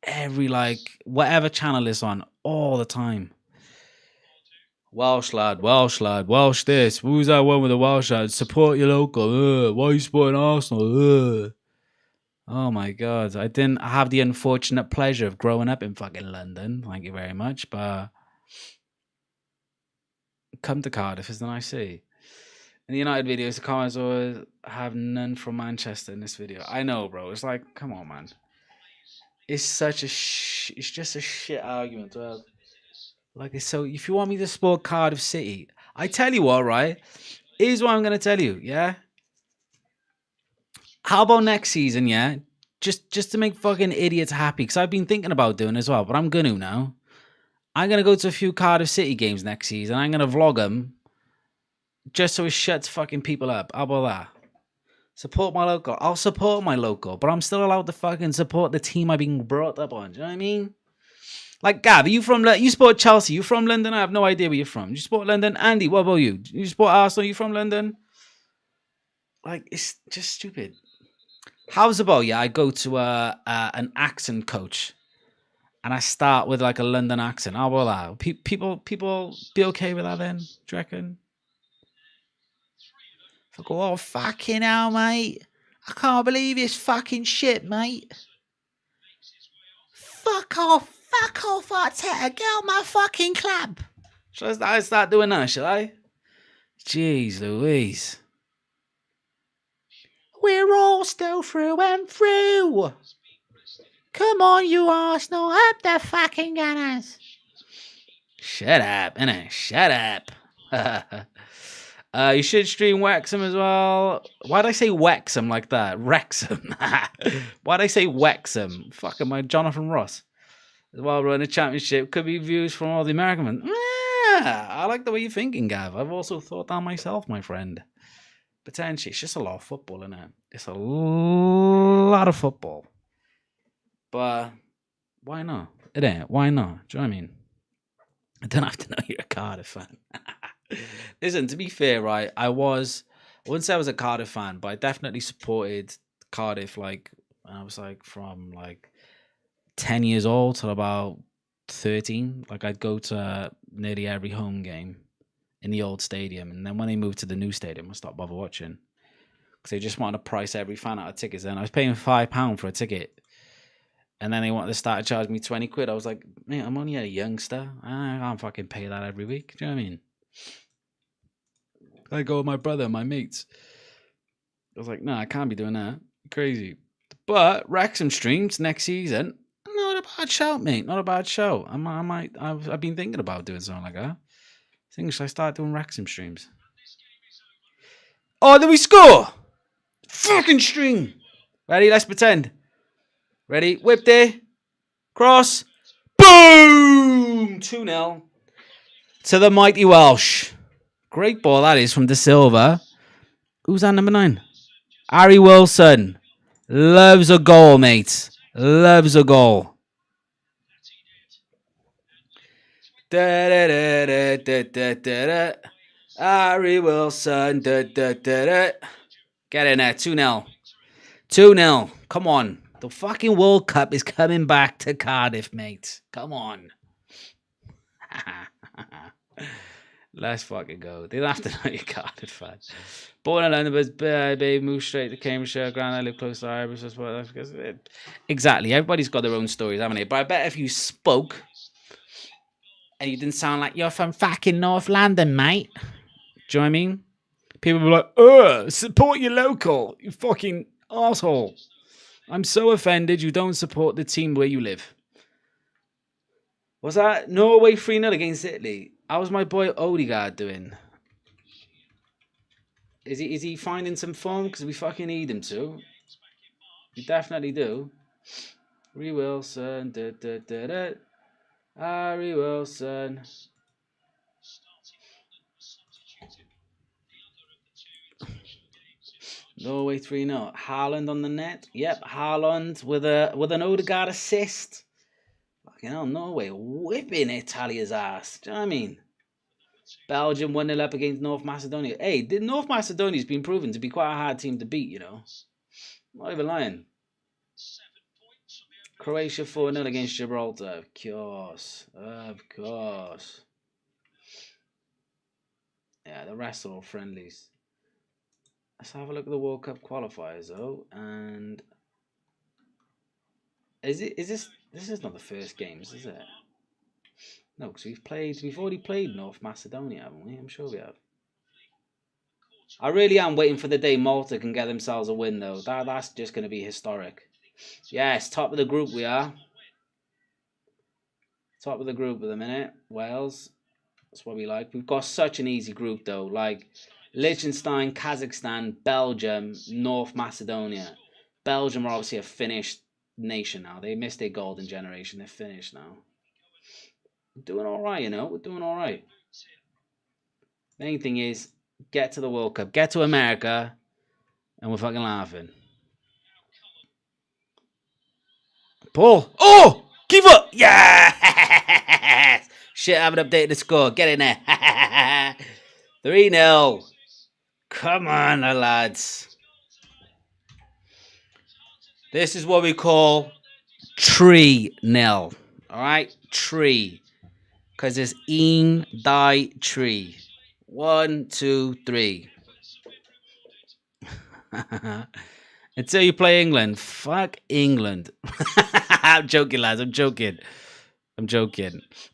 every like whatever channel it's on all the time. Welsh lad, Welsh this. Who's that one with the Welsh lad? Support your local. Why are you supporting Arsenal? Oh my god. I didn't have the unfortunate pleasure of growing up in fucking London. Thank you very much. But come to Cardiff is the nice city. In the United videos, the comments always have none from Manchester in this video. I know, bro. It's like, come on, man. It's such a it's just a shit argument to have. Like, so if you want me to support Cardiff City, I tell you what, right? Here's what I'm going to tell you, yeah? How about next season, yeah? Just to make fucking idiots happy, because I've been thinking about doing as well, but I'm going to now. I'm going to go to a few Cardiff City games next season. I'm going to vlog them just so it shuts fucking people up. How about that? Support my local. I'll support my local, but I'm still allowed to fucking support the team I've been brought up on. Do you know what I mean? Like, Gav, are you from you support Chelsea? You from London? I have no idea where you're from. You support London? Andy, what about you? You support Arsenal? You from London? Like, it's just stupid. How's about, yeah, I go to an accent coach and I start with like a London accent. How about that? People be okay with that then? Do you reckon? If I go, oh, fucking hell, mate. I can't believe this fucking shit, mate. Fuck off, Arteta. Get out my fucking club. Shall I start doing that, shall I? Jeez Louise. We're all still through and through. Come on, you Arsenal. Up the fucking Gunners. Shut up, innit? Shut up. You should stream Wexham as well. Why'd I say Wexham like that? Wrexham. Why'd I say Wexham? Fucking my Jonathan Ross. While we're in the championship, could be views from all the American men. Yeah, I like the way you're thinking, Gav. I've also thought that myself, my friend. Potentially, it's just a lot of football, isn't it? It's a lot of football. But why not? It ain't. Why not? Do you know what I mean? I don't have to know you're a Cardiff fan. Listen, to be fair, right, I wouldn't say I was a Cardiff fan, but I definitely supported Cardiff like when I was like from like 10 years old till about 13. Like I'd go to nearly every home game in the old stadium, and then when they moved to the new stadium, I stopped bother watching because they just wanted to price every fan out of tickets. And I was paying £5 for a ticket, and then they wanted to start charging me 20 quid. I was like, mate, I'm only a youngster. I can't fucking pay that every week. Do you know what I mean? I go with my brother and my mates. I was like, no, I can't be doing that. Crazy. But Wrexham streams next season. Not a bad shout, mate. Not a bad show. I've been thinking about doing something like that. I think should I start doing Wrexham streams? Oh, did we score? Fucking stream. Ready? Let's pretend. Ready? Whip there. Cross. Boom! 2-0 to the mighty Welsh. Great ball that is from De Silva. Who's that number 9? Harry Wilson. Loves a goal, mate. Loves a goal. Harry Wilson. Get in there. 2-0. 2-0. Come on. The fucking World Cup is coming back to Cardiff, mate. Come on. Let's fucking go. They don't have to know you're Cardiff fan. Born in London, but baby moved straight to Cambridgeshire. Grand, I live close to Irish. Exactly. Everybody's got their own stories, haven't they? But I bet if you spoke and you didn't sound like you're from fucking North London, mate. Do you know what I mean? People will be like, support your local, you fucking asshole. I'm so offended you don't support the team where you live. Was that Norway 3-0 against Italy? How's my boy Odegaard doing? Is he finding some form? Because we fucking need him to. We definitely do. Harry Wilson. Harry Wilson. Norway 3-0. Haaland on the net. Yep, Haaland with an Odegaard assist. Fucking hell, Norway whipping Italia's ass. Do you know what I mean? Belgium 1-0 up against North Macedonia. Hey, North Macedonia's been proven to be quite a hard team to beat, you know. Not even lying. Croatia 4-0 against Gibraltar. Of course. Of course. Yeah, the rest are all friendlies. Let's have a look at the World Cup qualifiers though. And is this is not the first games, is it? No, because we've already played North Macedonia, haven't we? I'm sure we have. I really am waiting for the day Malta can get themselves a win though. That's just going to be historic. Yes, top of the group we are. Top of the group at the minute. Wales. That's what we like. We've got such an easy group though. Like Liechtenstein, Kazakhstan, Belgium, North Macedonia. Belgium are obviously a finished nation now. They missed their golden generation. They're finished now. We're doing all right, you know. We're doing all right. Main thing is get to the World Cup, get to America, and we're fucking laughing. Paul. Oh! Keep up! Yeah! Shit, I haven't updated the score. Get in there. 3-0. Come on, lads. This is what we call 3-0. Alright? Tree. Because it's in die tree. 1, 2, 3. Until you play England. Fuck England. I'm joking, lads. I'm joking.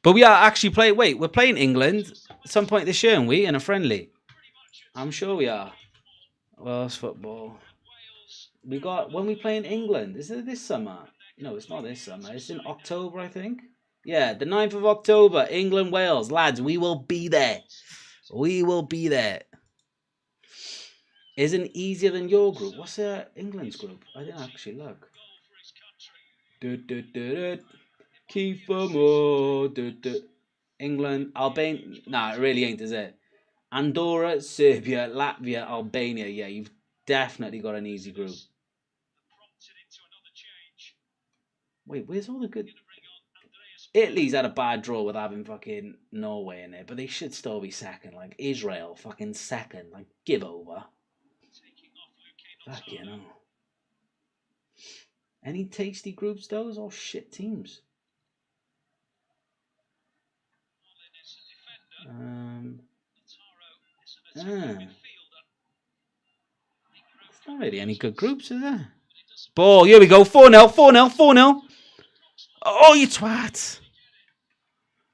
But we are actually playing. Wait, we're playing England at some point this year, aren't we? In a friendly. I'm sure we are. Welsh football. We got when we play in England. Is it this summer? No, it's not this summer. It's in October, I think. Yeah, the 9th of October. England, Wales. Lads, we will be there. We will be there. Isn't easier than your group. What's England's group? I didn't actually look. Keep more. England, Albania. Nah, it really ain't, is it? Andorra, Serbia, Latvia, Albania. Yeah, you've definitely got an easy group. Wait, where's all the good... Italy's had a bad draw with having fucking Norway in it, but they should still be second. Like, Israel, fucking second. Like, give over. Fuck you know. Any tasty groups, those or shit teams? It's not really any good groups, is there? Ball, here we go. 4-0, 4-0, 4-0. Oh, you twat.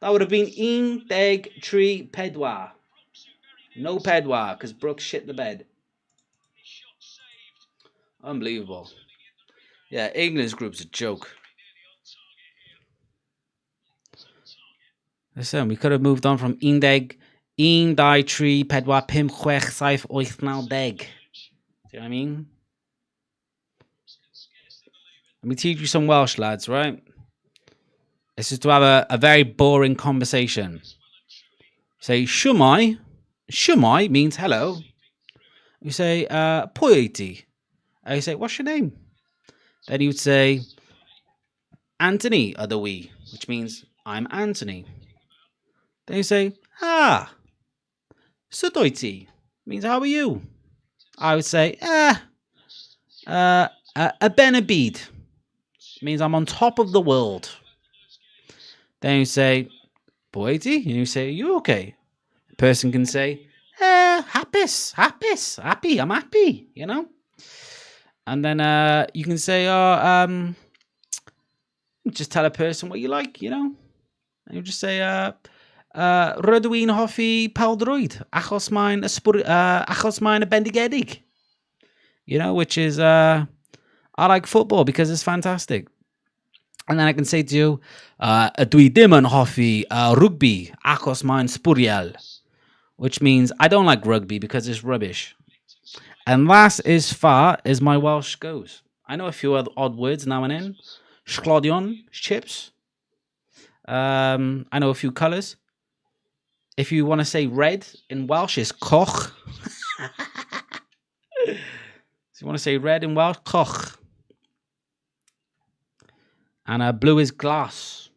That would have been in deg tree pedwa. No pedwa, because Brooks shit the bed. Unbelievable. Yeah, England's group's a joke. Listen, we could have moved on from Indeg, Indai Tree, Pedwa, Pim, Chwech, Saif, Oich, Nal, Deg. Do you know what I mean? Let me teach you some Welsh, lads, right? This is to have a very boring conversation. Say, Shwmai. Shwmai means hello. You say, pwy wyt ti? And you say, what's your name? Then you would say, Anthony ydw i, which means I'm Anthony. Then you say, sut wyt ti? Means how are you? I would say, a ben y byd. Means I'm on top of the world. Then you say, pwy wyt ti? And you say, you okay? The person can say, hapus, happy, I'm happy, you know? And then you can say, just tell a person what you like, you know? And you just say, rydw i'n hoffi pêl-droed, achos mae'n y bendigedig. You know, which is, I like football because it's fantastic. And then I can say to you, dwi ddim yn hoffi rugby, achos mae'n sbwriel. Which means I don't like rugby because it's rubbish. And that's as far as my Welsh goes. I know a few other odd words now and then. Sglodion, chips. I know a few colours. If you want to say red in Welsh, it's coch. So you want to say red in Welsh, coch. And blue is glass.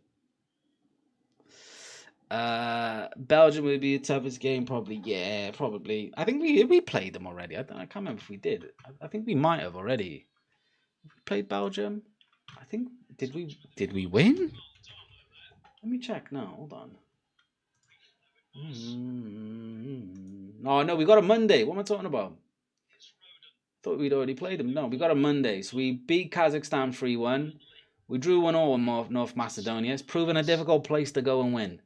Belgium would be the toughest game, probably. Yeah, probably. I think we played them already. I can't remember if we did. I think we might have already. We played Belgium. I think did we win? Let me check now. Hold on. No, we got a Monday. What am I talking about? Thought we'd already played them. No, we got a Monday. So we beat Kazakhstan 3-1. We drew 1-0 in North Macedonia. It's proven a difficult place to go and win.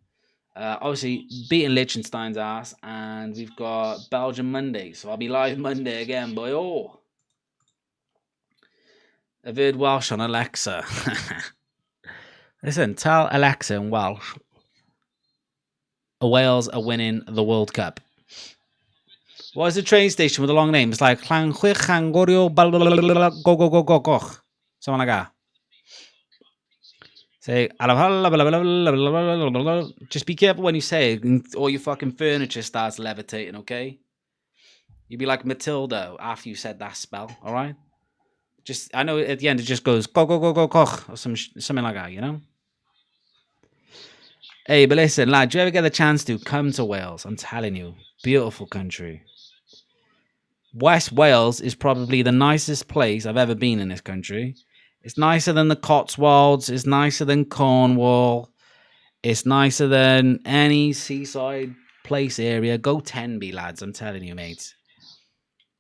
Obviously, beating Liechtenstein's ass, and we've got Belgium Monday, so I'll be live Monday again, boy. Oh, I've heard Welsh on Alexa. Listen, tell Alexa in Welsh, Wales are winning the World Cup. What is the train station with a long name? It's like Llanchwich, Llangorio, go. Something like that. Say, just be careful when you say it, or your fucking furniture starts levitating, okay? You'd be like Matilda after you said that spell, all right? Just, I know at the end it just goes, go, koch, or something like that, you know? Hey, but listen, lad, do you ever get the chance to come to Wales? I'm telling you, beautiful country. West Wales is probably the nicest place I've ever been in this country. It's nicer than the Cotswolds. It's nicer than Cornwall. It's nicer than any seaside place area. Go Tenby, lads. I'm telling you, mates.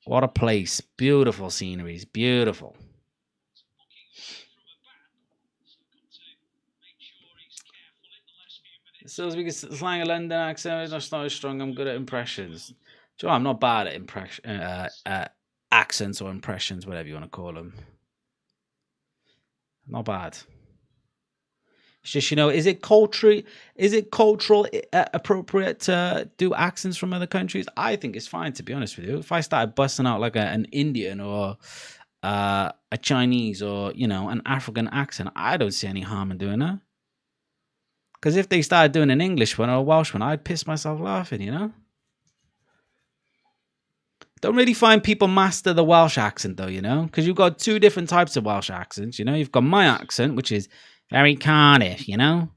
What a place. Beautiful sceneries. Beautiful. So as we can slang a London accent, it's not as strong. I'm good at impressions. Do you know, I'm not bad at accents or impressions, whatever you want to call them. Not bad. It's just, you know, is it cultural appropriate to do accents from other countries? I think it's fine, to be honest with you. If I started busting out like an Indian or a Chinese or, you know, an African accent, I don't see any harm in doing that. Because if they started doing an English one or a Welsh one, I'd piss myself laughing, you know? Don't really find people master the Welsh accent, though, you know? Because you've got two different types of Welsh accents, you know? You've got my accent, which is very Cardiff, you know?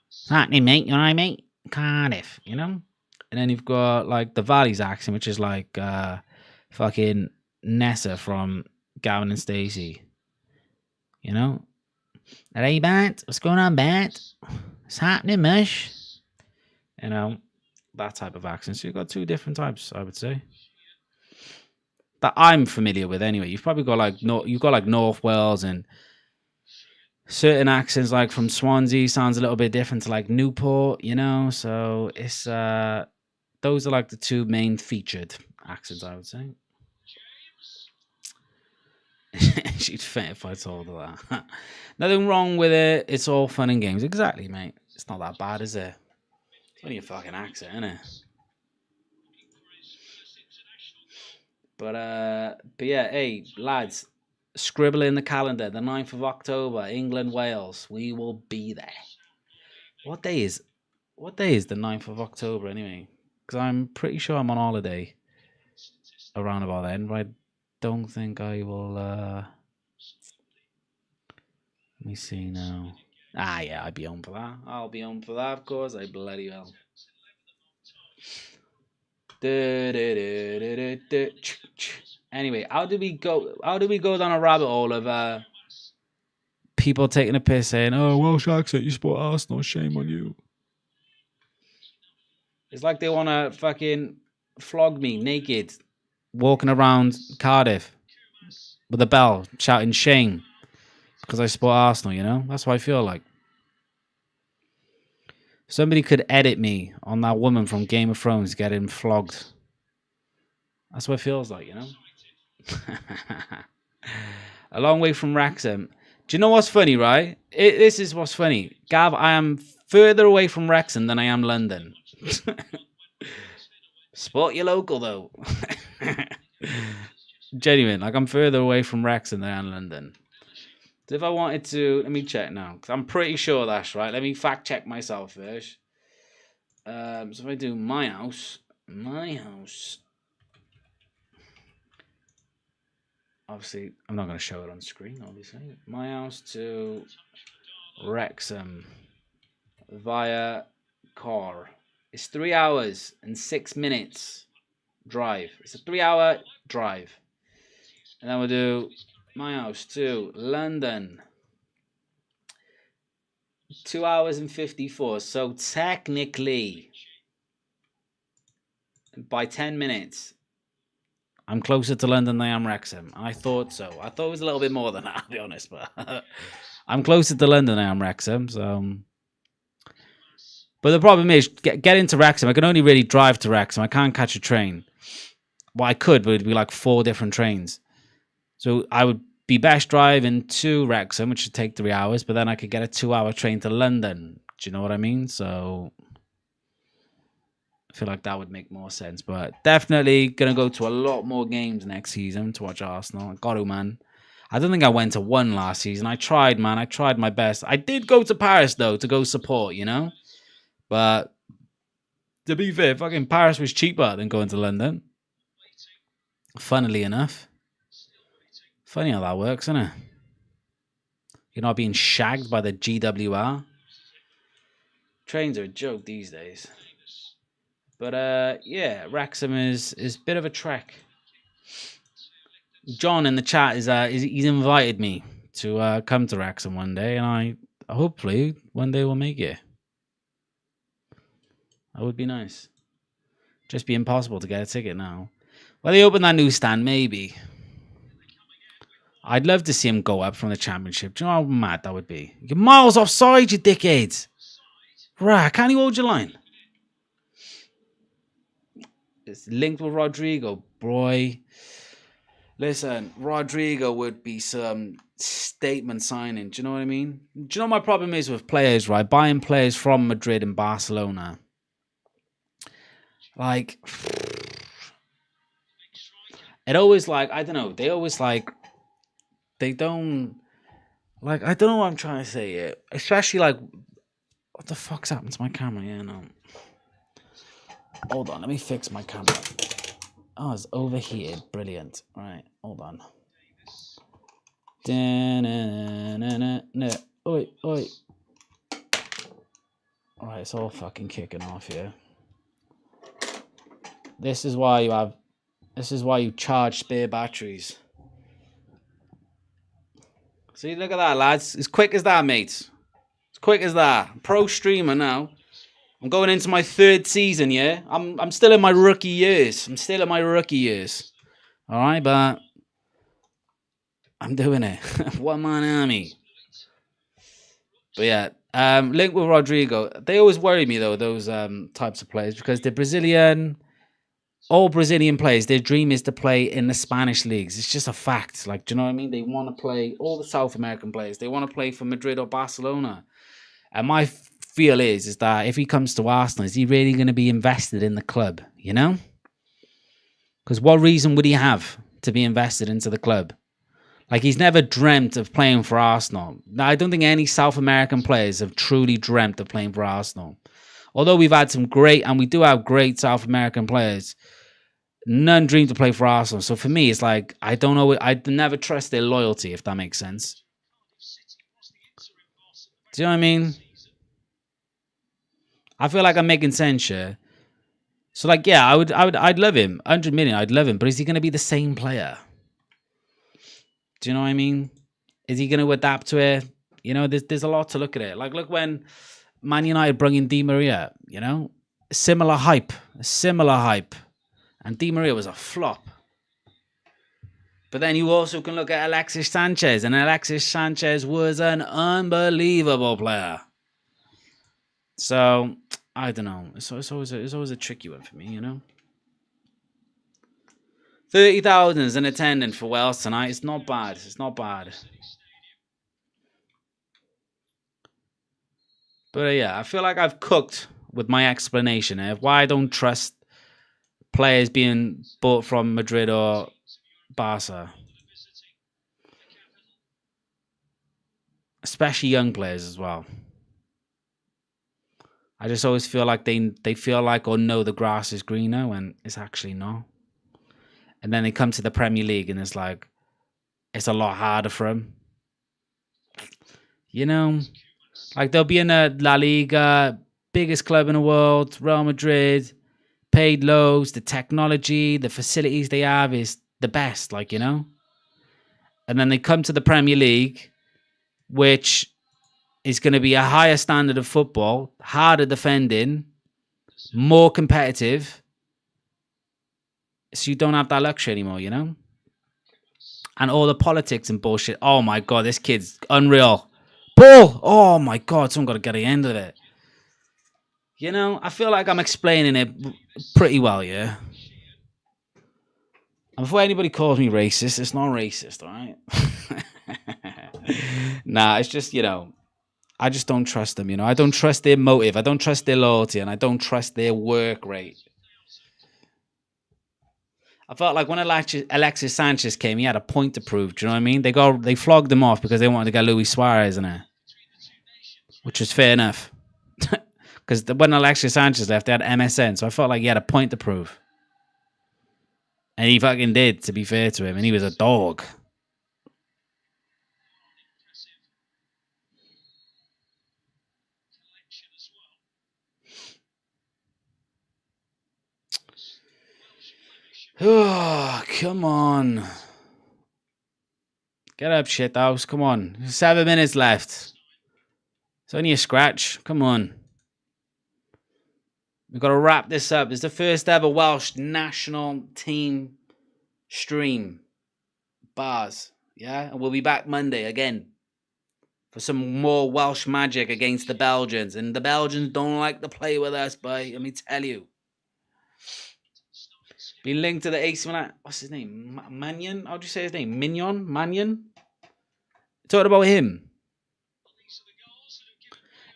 What's happening, mate? You know what I mean? Cardiff, you know? And then you've got, like, the Valley's accent, which is like fucking Nessa from Gavin and Stacey. You know? Hey, Bat, what's going on, Bat? What's happening, mush? You know, that type of accent. So you've got two different types, I would say, that I'm familiar with anyway. You've probably got like North Wales, and certain accents like from Swansea sounds a little bit different to like Newport, you know? So it's those are like the two main featured accents, I would say. She'd faint if I told her that. Nothing wrong with it. It's all fun and games. Exactly, mate. It's not that bad, is it? It's only a fucking accent, isn't it? But yeah, hey, lads, Scribble in the calendar, the 9th of October, England, Wales. We will be there. What day is the 9th of October anyway? Because I'm pretty sure I'm on holiday around about then, but I don't think I will. Let me see now. Ah, yeah, I'd be home for that. I'll be home for that, of course. I bloody well. Anyway, how do we go down a rabbit hole of people taking a piss saying, "Oh, Welsh accent, you support Arsenal, shame on you." It's like they want to fucking flog me naked, walking around Cardiff with a bell, shouting shame because I support Arsenal, you know? That's what I feel like. Somebody could edit me on that woman from Game of Thrones getting flogged. That's what it feels like, you know? A long way from Wrexham. Do you know what's funny, right? This is what's funny. Gav, I am further away from Wrexham than I am London. Sport your local, though. Genuine. Like, I'm further away from Wrexham than I am London. So if I wanted to... Let me check now. Because I'm pretty sure that's right. Let me fact check myself first. So if I do my house... Obviously, I'm not going to show it on screen, obviously. My house to Wrexham via car. It's 3 hours and 6 minutes drive. It's a 3-hour drive. And then we'll do my house to London. 2 hours and 54. So technically, by 10 minutes, I'm closer to London than I am Wrexham. I thought so. I thought it was a little bit more than that, to be honest. But I'm closer to London than I am Wrexham. So, but the problem is, getting to Wrexham, I can only really drive to Wrexham. I can't catch a train. Well, I could, but it'd be like 4 different trains. So I would be best driving to Wrexham, which should take 3 hours. But then I could get a 2-hour train to London. Do you know what I mean? So... I feel like that would make more sense, but definitely going to go to a lot more games next season to watch Arsenal. I got to, man. I don't think I went to one last season. I tried, man. I tried my best. I did go to Paris, though, to go support, you know? But to be fair, fucking Paris was cheaper than going to London. Funnily enough. Funny how that works, isn't it? You're not being shagged by the GWR. Trains are a joke these days. But yeah, Wrexham is a bit of a trek. John in the chat he's invited me to come to Wrexham one day, and I hopefully one day will make it. That would be nice. Just be impossible to get a ticket now. Well, they open that newsstand, maybe. I'd love to see him go up from the Championship. Do you know how mad that would be? You're miles offside, you dickheads. Right, can't you hold your line? It's linked with Rodrigo, boy. Listen, Rodrigo would be some statement signing. Do you know what I mean? Do you know what my problem is with players, right? Buying players from Madrid and Barcelona. Like, it always like, I don't know. They always like, they don't, like, I don't know what I'm trying to say here. Especially like, what the fuck's happened to my camera? Yeah, no. Hold on, let me fix my camera. Oh, it's overheated. Brilliant. Right, hold on. Oi, oi. Alright, it's all fucking kicking off here. This is why you charge spare batteries. See, look at that, lads. As quick as that, mates. As quick as that. Pro streamer now. I'm going into my 3rd season, yeah? I'm still in my rookie years. All right, but I'm doing it. One man army. But yeah, link with Rodrigo. They always worry me, though, those types of players, because they're Brazilian. All Brazilian players, their dream is to play in the Spanish leagues. It's just a fact. Like, do you know what I mean? They want to play, all the South American players, they want to play for Madrid or Barcelona. And my feel is that if he comes to Arsenal, is he really going to be invested in the club, you know? Because what reason would he have to be invested into the club? Like, he's never dreamt of playing for Arsenal. Now, I don't think any South American players have truly dreamt of playing for Arsenal. Although we've had some great, and we do have great South American players, none dream to play for Arsenal. So for me, it's like, I don't know. I never trust their loyalty, if that makes sense. Do you know what I mean? I feel like I'm making sense here. So, like, yeah, I'd love him. 100 million, I'd love him. But is he going to be the same player? Do you know what I mean? Is he going to adapt to it? You know, there's a lot to look at it. Like, look when Man United brought in Di Maria, you know? Similar hype. And Di Maria was a flop. But then you also can look at Alexis Sanchez. And Alexis Sanchez was an unbelievable player. So, I don't know. It's always a tricky one for me, you know? 30,000 is in attendance for Wales tonight. It's not bad. It's not bad. But yeah, I feel like I've cooked with my explanation of why I don't trust players being bought from Madrid or Barca. Especially young players as well. I just always feel like they feel like or know the grass is greener when it's actually not. And then they come to the Premier League and it's like, it's a lot harder for them. You know, like they'll be in a La Liga, biggest club in the world, Real Madrid, paid lows, the technology, the facilities they have is the best, like, you know. And then they come to the Premier League, which is going to be a higher standard of football, harder defending, more competitive. So you don't have that luxury anymore, you know? And all the politics and bullshit. Oh my God, this kid's unreal. Ball! Oh my God, someone got to get the end of it. You know, I feel like I'm explaining it pretty well, yeah? And before anybody calls me racist, it's not racist, all right? Nah, it's just, you know, I just don't trust them, you know? I don't trust their motive. I don't trust their loyalty, and I don't trust their work rate. I felt like when Alexis Sanchez came, he had a point to prove. Do you know what I mean? They flogged him off because they wanted to get Luis Suarez in there, which was fair enough. Because when Alexis Sanchez left, they had MSN, so I felt like he had a point to prove. And he fucking did, to be fair to him, and he was a dog. Oh, come on. Get up, shithouse. Come on. 7 minutes left. It's only a scratch. Come on. We've got to wrap this up. It's the first ever Welsh national team stream. Bars. Yeah? And we'll be back Monday again for some more Welsh magic against the Belgians. And the Belgians don't like to play with us, boy. Let me tell you. Been linked to the AC Milan. What's his name? Mannion? How do you say his name? Mannion? Talking about him.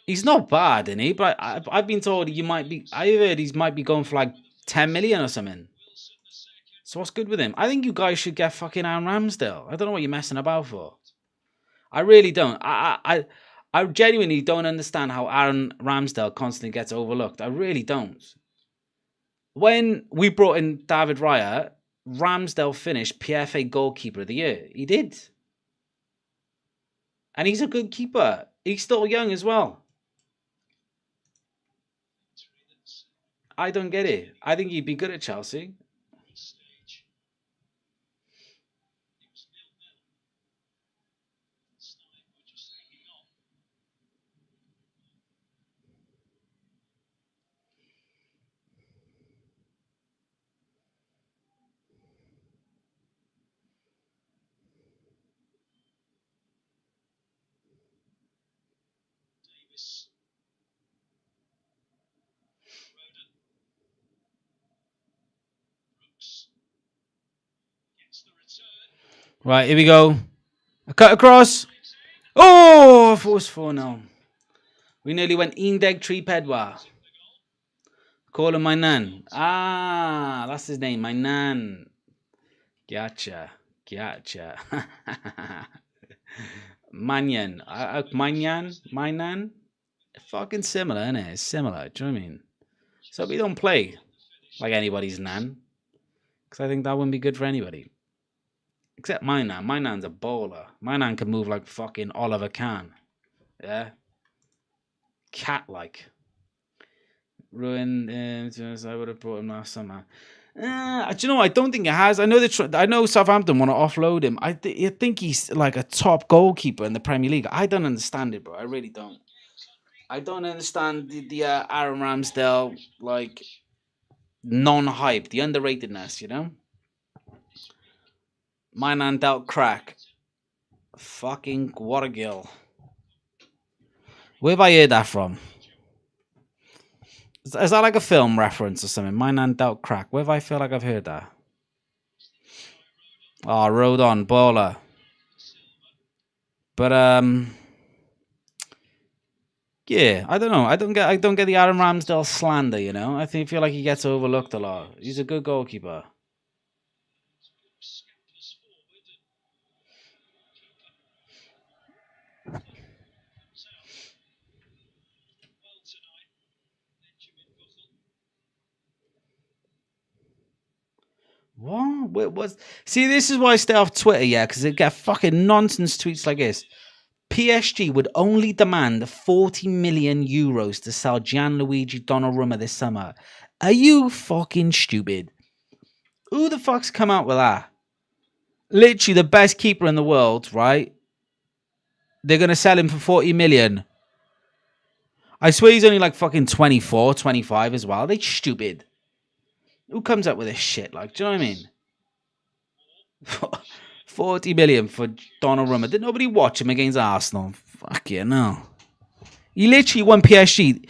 He's not bad, isn't he? But I've been told I heard he might be going for like 10 million or something. So what's good with him? I think you guys should get fucking Aaron Ramsdale. I don't know what you're messing about for. I really don't. I genuinely don't understand how Aaron Ramsdale constantly gets overlooked. I really don't. When we brought in David Raya, Ramsdale finished PFA goalkeeper of the year. He did. And he's a good keeper. He's still young as well. I don't get it. I think he'd be good at Chelsea. Right, here we go. A cut across. Oh, if it was 4-0. We nearly went Indeg Tree Pedwa. Call him my nan. Ah, that's his name, my nan. Gotcha. Gotcha. Manyan. Mainan. Fucking similar, innit? It's similar. Do you know what I mean? So we don't play like anybody's nan. Because I think that wouldn't be good for anybody. Except my nan. My nan's a bowler. My nan can move like fucking Oliver Kahn. Yeah? Cat-like. Ruined. I would have brought him last summer. Do you know? I don't think it has. I know I know Southampton want to offload him. I think he's like a top goalkeeper in the Premier League. I don't understand it, bro. I really don't. I don't understand the Aaron Ramsdale like non-hype, the underratedness. You know, my man dealt crack. Fucking what a gill. Where have I heard that from? Is that like a film reference or something? My nan dealt crack. Where have I feel like I've heard that? Oh, Rodon, baller. But yeah, I don't know. I don't get the Aaron Ramsdale slander, you know? I feel like he gets overlooked a lot. He's a good goalkeeper. What? See, this is why I stay off Twitter, yeah, because they get fucking nonsense tweets like this. PSG would only demand 40 million euros to sell Gianluigi Donnarumma this summer. Are you fucking stupid? Who the fuck's come out with that? Literally the best keeper in the world, right? They're going to sell him for 40 million. I swear he's only like fucking 24, 25 as well. They stupid. Who comes up with this shit? Like, do you know what I mean? 40 million for Donnarumma. Did nobody watch him against Arsenal? Fuck yeah, no. He literally won PSG.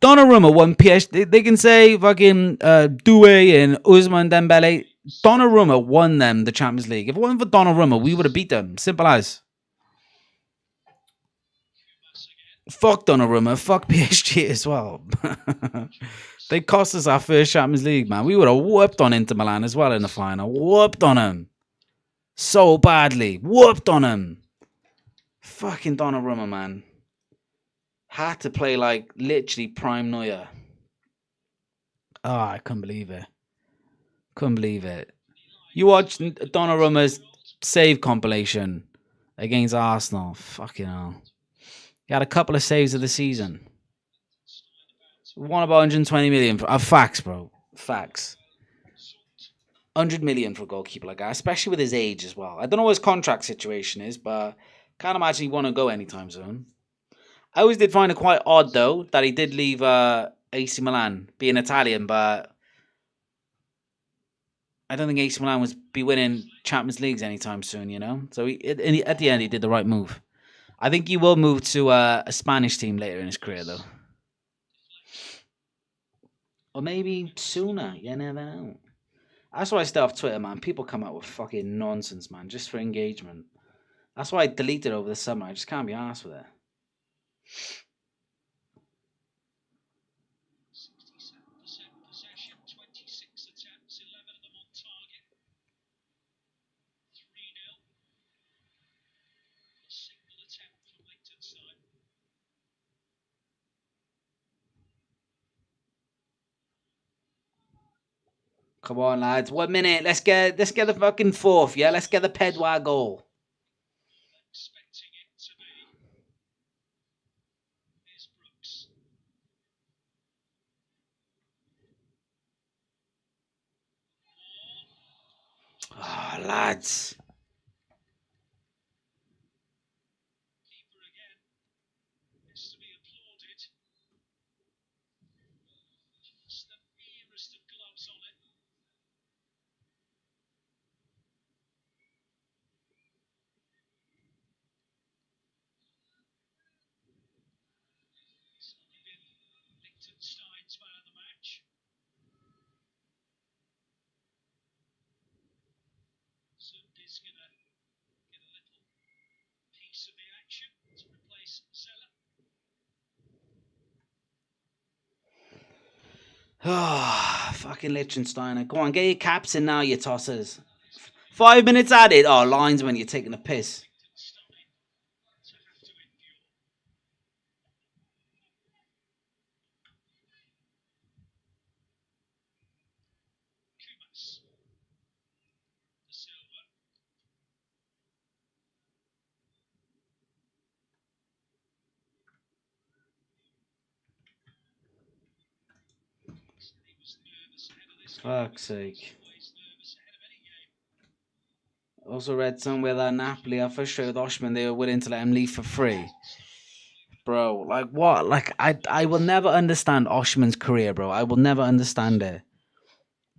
Donnarumma won PSG. They can say fucking Doué and Ousmane Dembele. Donnarumma won them the Champions League. If it wasn't for Donnarumma, we would have beat them. Simple as. Fuck Donnarumma. Fuck PSG as well. They cost us our first Champions League, man. We would have whooped on Inter Milan as well in the final. Whooped on them. So badly. Whooped on him. Fucking Donnarumma, man. Had to play like literally prime Neuer. Oh, I couldn't believe it. Couldn't believe it. You watched Donnarumma's save compilation against Arsenal. Fucking hell. He had a couple of saves of the season. Won about 120 million. Facts, bro. Facts. 100 million for a goalkeeper like that, especially with his age as well. I don't know what his contract situation is, but can't imagine he want to go anytime soon. I always did find it quite odd, though, that he did leave AC Milan, being Italian, but I don't think AC Milan was be winning Champions Leagues anytime soon, you know? So at the end, he did the right move. I think he will move to a Spanish team later in his career, though. Or maybe sooner. You never know. That's why I stay off Twitter, man. People come out with fucking nonsense, man, just for engagement. That's why I deleted it over the summer. I just can't be arsed with it. Come on, lads. 1 minute. Let's get the fucking fourth, yeah? Let's get the Pedwa goal. Oh, lads. Oh, fucking Liechtenstein. Go on, get your caps in now, you tossers. 5 minutes added. Oh, linesman, you're taking a piss. Fuck's sake. Also read somewhere that Napoli are frustrated with Oshman. They were willing to let him leave for free. Bro, like what? Like I will never understand Oshman's career, bro. I will never understand it.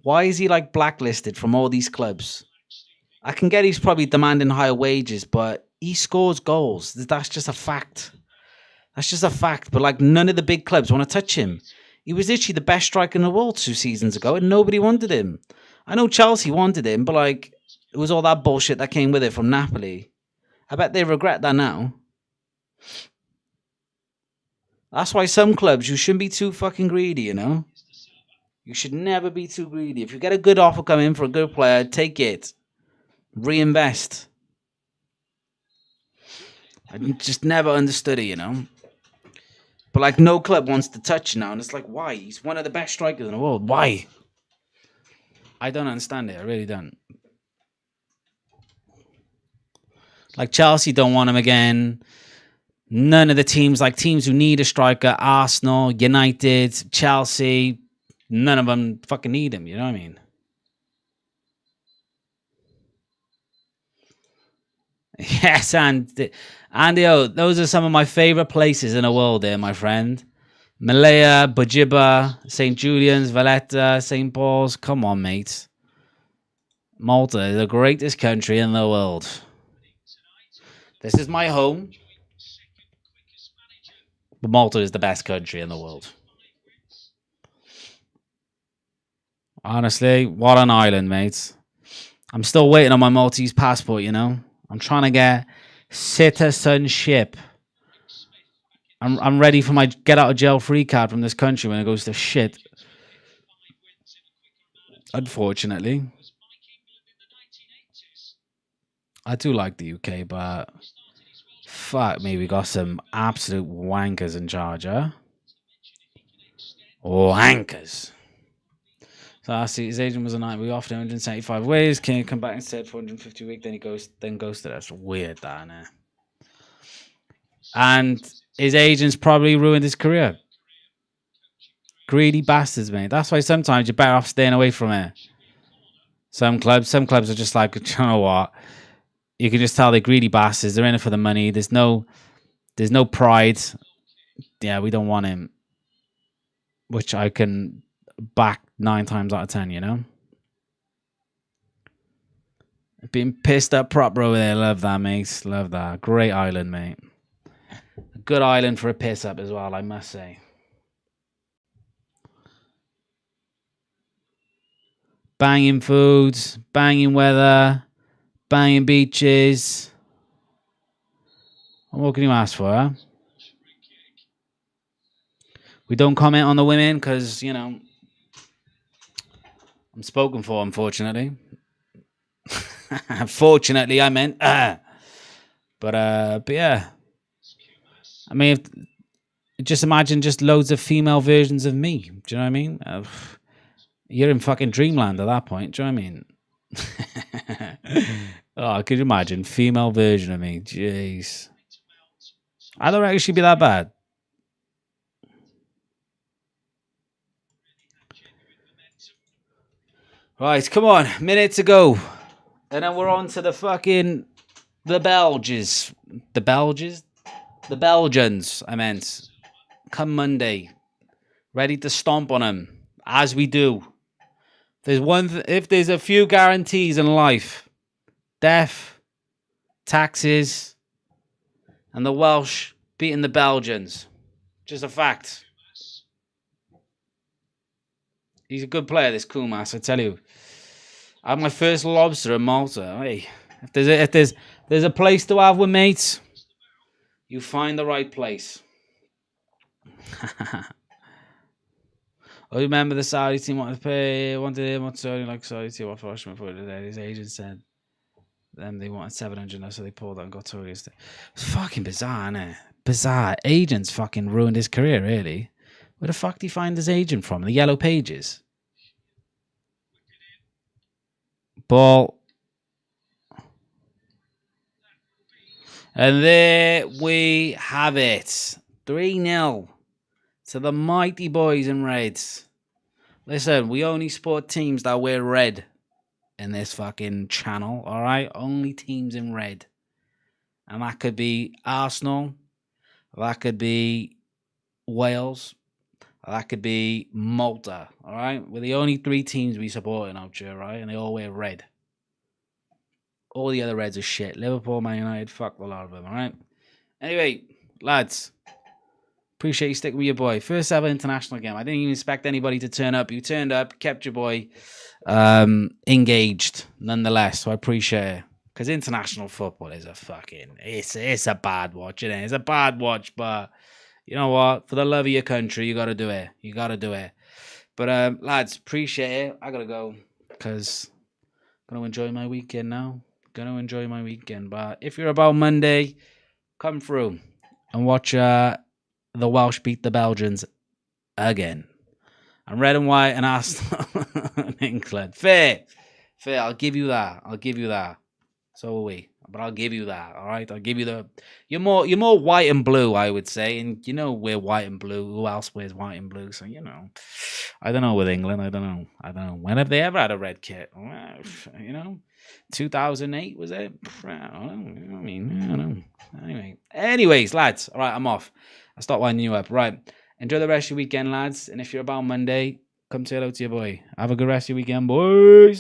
Why is he like blacklisted from all these clubs? I can get he's probably demanding higher wages, but he scores goals. That's just a fact. That's just a fact. But like none of the big clubs want to touch him. He was literally the best striker in the world 2 seasons ago, and nobody wanted him. I know Chelsea wanted him, but like it was all that bullshit that came with it from Napoli. I bet they regret that now. That's why some clubs, you shouldn't be too fucking greedy, you know? You should never be too greedy. If you get a good offer coming for a good player, take it. Reinvest. I just never understood it, you know? But like no club wants to touch now, and it's like, why? He's one of the best strikers in the world. Why? I don't understand it. I really don't. Like Chelsea don't want him again. None of the teams, like teams who need a striker, Arsenal, United, Chelsea, none of them fucking need him. You know what I mean? Yes, and yo, those are some of my favorite places in the world there, my friend. Malaya, Bojiba, St. Julian's, Valletta, St. Paul's. Come on, mate. Malta is the greatest country in the world. This is my home. But Malta is the best country in the world. Honestly, what an island, mate. I'm still waiting on my Maltese passport, you know? I'm trying to get citizenship. I'm ready for my get out of jail free card from this country when it goes to shit. Unfortunately. I do like the UK, but fuck me, we got some absolute wankers in charge, huh? Wankers. So I see his agent was a night. We offered him 175 ways. Can he come back instead for 150 a week? Then he goes to that. That's weird, that, innit? And his agent's probably ruined his career. Greedy bastards, mate. That's why sometimes you're better off staying away from it. Some clubs are just like, you know what? You can just tell they're greedy bastards. They're in it for the money. There's no pride. Yeah, we don't want him. Which I can back 9 times out of 10, you know? Being pissed up proper over there. Love that, mate. Love that. Great island, mate. A good island for a piss up as well, I must say. Banging foods, banging weather, banging beaches. What can you ask for, huh? We don't comment on the women because, you know, I'm spoken for, unfortunately. Fortunately, I meant. But yeah. I mean, just imagine just loads of female versions of me. Do you know what I mean? You're in fucking dreamland at that point. Do you know what I mean? Oh, could you imagine? Female version of me. Jeez. I don't reckon she'd be that bad. Right, come on. Minute to go. And then we're on to the fucking... The Belgians. The Belgians? The Belgians, I meant. Come Monday. Ready to stomp on them. As we do. If there's a few guarantees in life. Death. Taxes. And the Welsh beating the Belgians. Just a fact. He's a good player, this Kumas, I tell you. I had my first lobster in Malta. Hey, if there's a place to have with mates, you find the right place. I remember the Saudi team wanted him, like Saudi team offered Oshman for today. His agent said Then they wanted 700, so they pulled out and got Tories. It's fucking bizarre, innit? Bizarre. Agents fucking ruined his career, really. Where the fuck did he find his agent from? The Yellow Pages? Ball. And there we have it. 3-0 to the mighty boys in Reds. Listen, we only support teams that wear red in this fucking channel, all right? Only teams in red. And that could be Arsenal. That could be Wales. That could be Malta, all right? We're the only 3 teams we support in out here, right? And they all wear red. All the other Reds are shit. Liverpool, Man United, fuck a lot of them, all right? Anyway, lads, appreciate you sticking with your boy. First ever international game. I didn't even expect anybody to turn up. You turned up, kept your boy engaged, nonetheless. So I appreciate it. Because international football is a fucking... It's a bad watch, isn't it? It's a bad watch, but you know what? For the love of your country, you got to do it. You got to do it. But, lads, appreciate it. I got to go because I'm going to enjoy my weekend now. Gonna enjoy my weekend. But if you're about Monday, come through and watch the Welsh beat the Belgians again. And red and white and Arsenal and England. Fair. I'll give you that. So will we. But I'll give you that. All right. I'll give you the. You're more white and blue, I would say, and you know we're white and blue. Who else wears white and blue? So you know, I don't know with England. I don't know. When have they ever had a red kit? You know. 2008 was it? I don't know. Anyways, lads. All right, I'm off. I'll start winding you up. Right. Enjoy the rest of your weekend, lads. And if you're about Monday, come say hello to your boy. Have a good rest of your weekend, boys.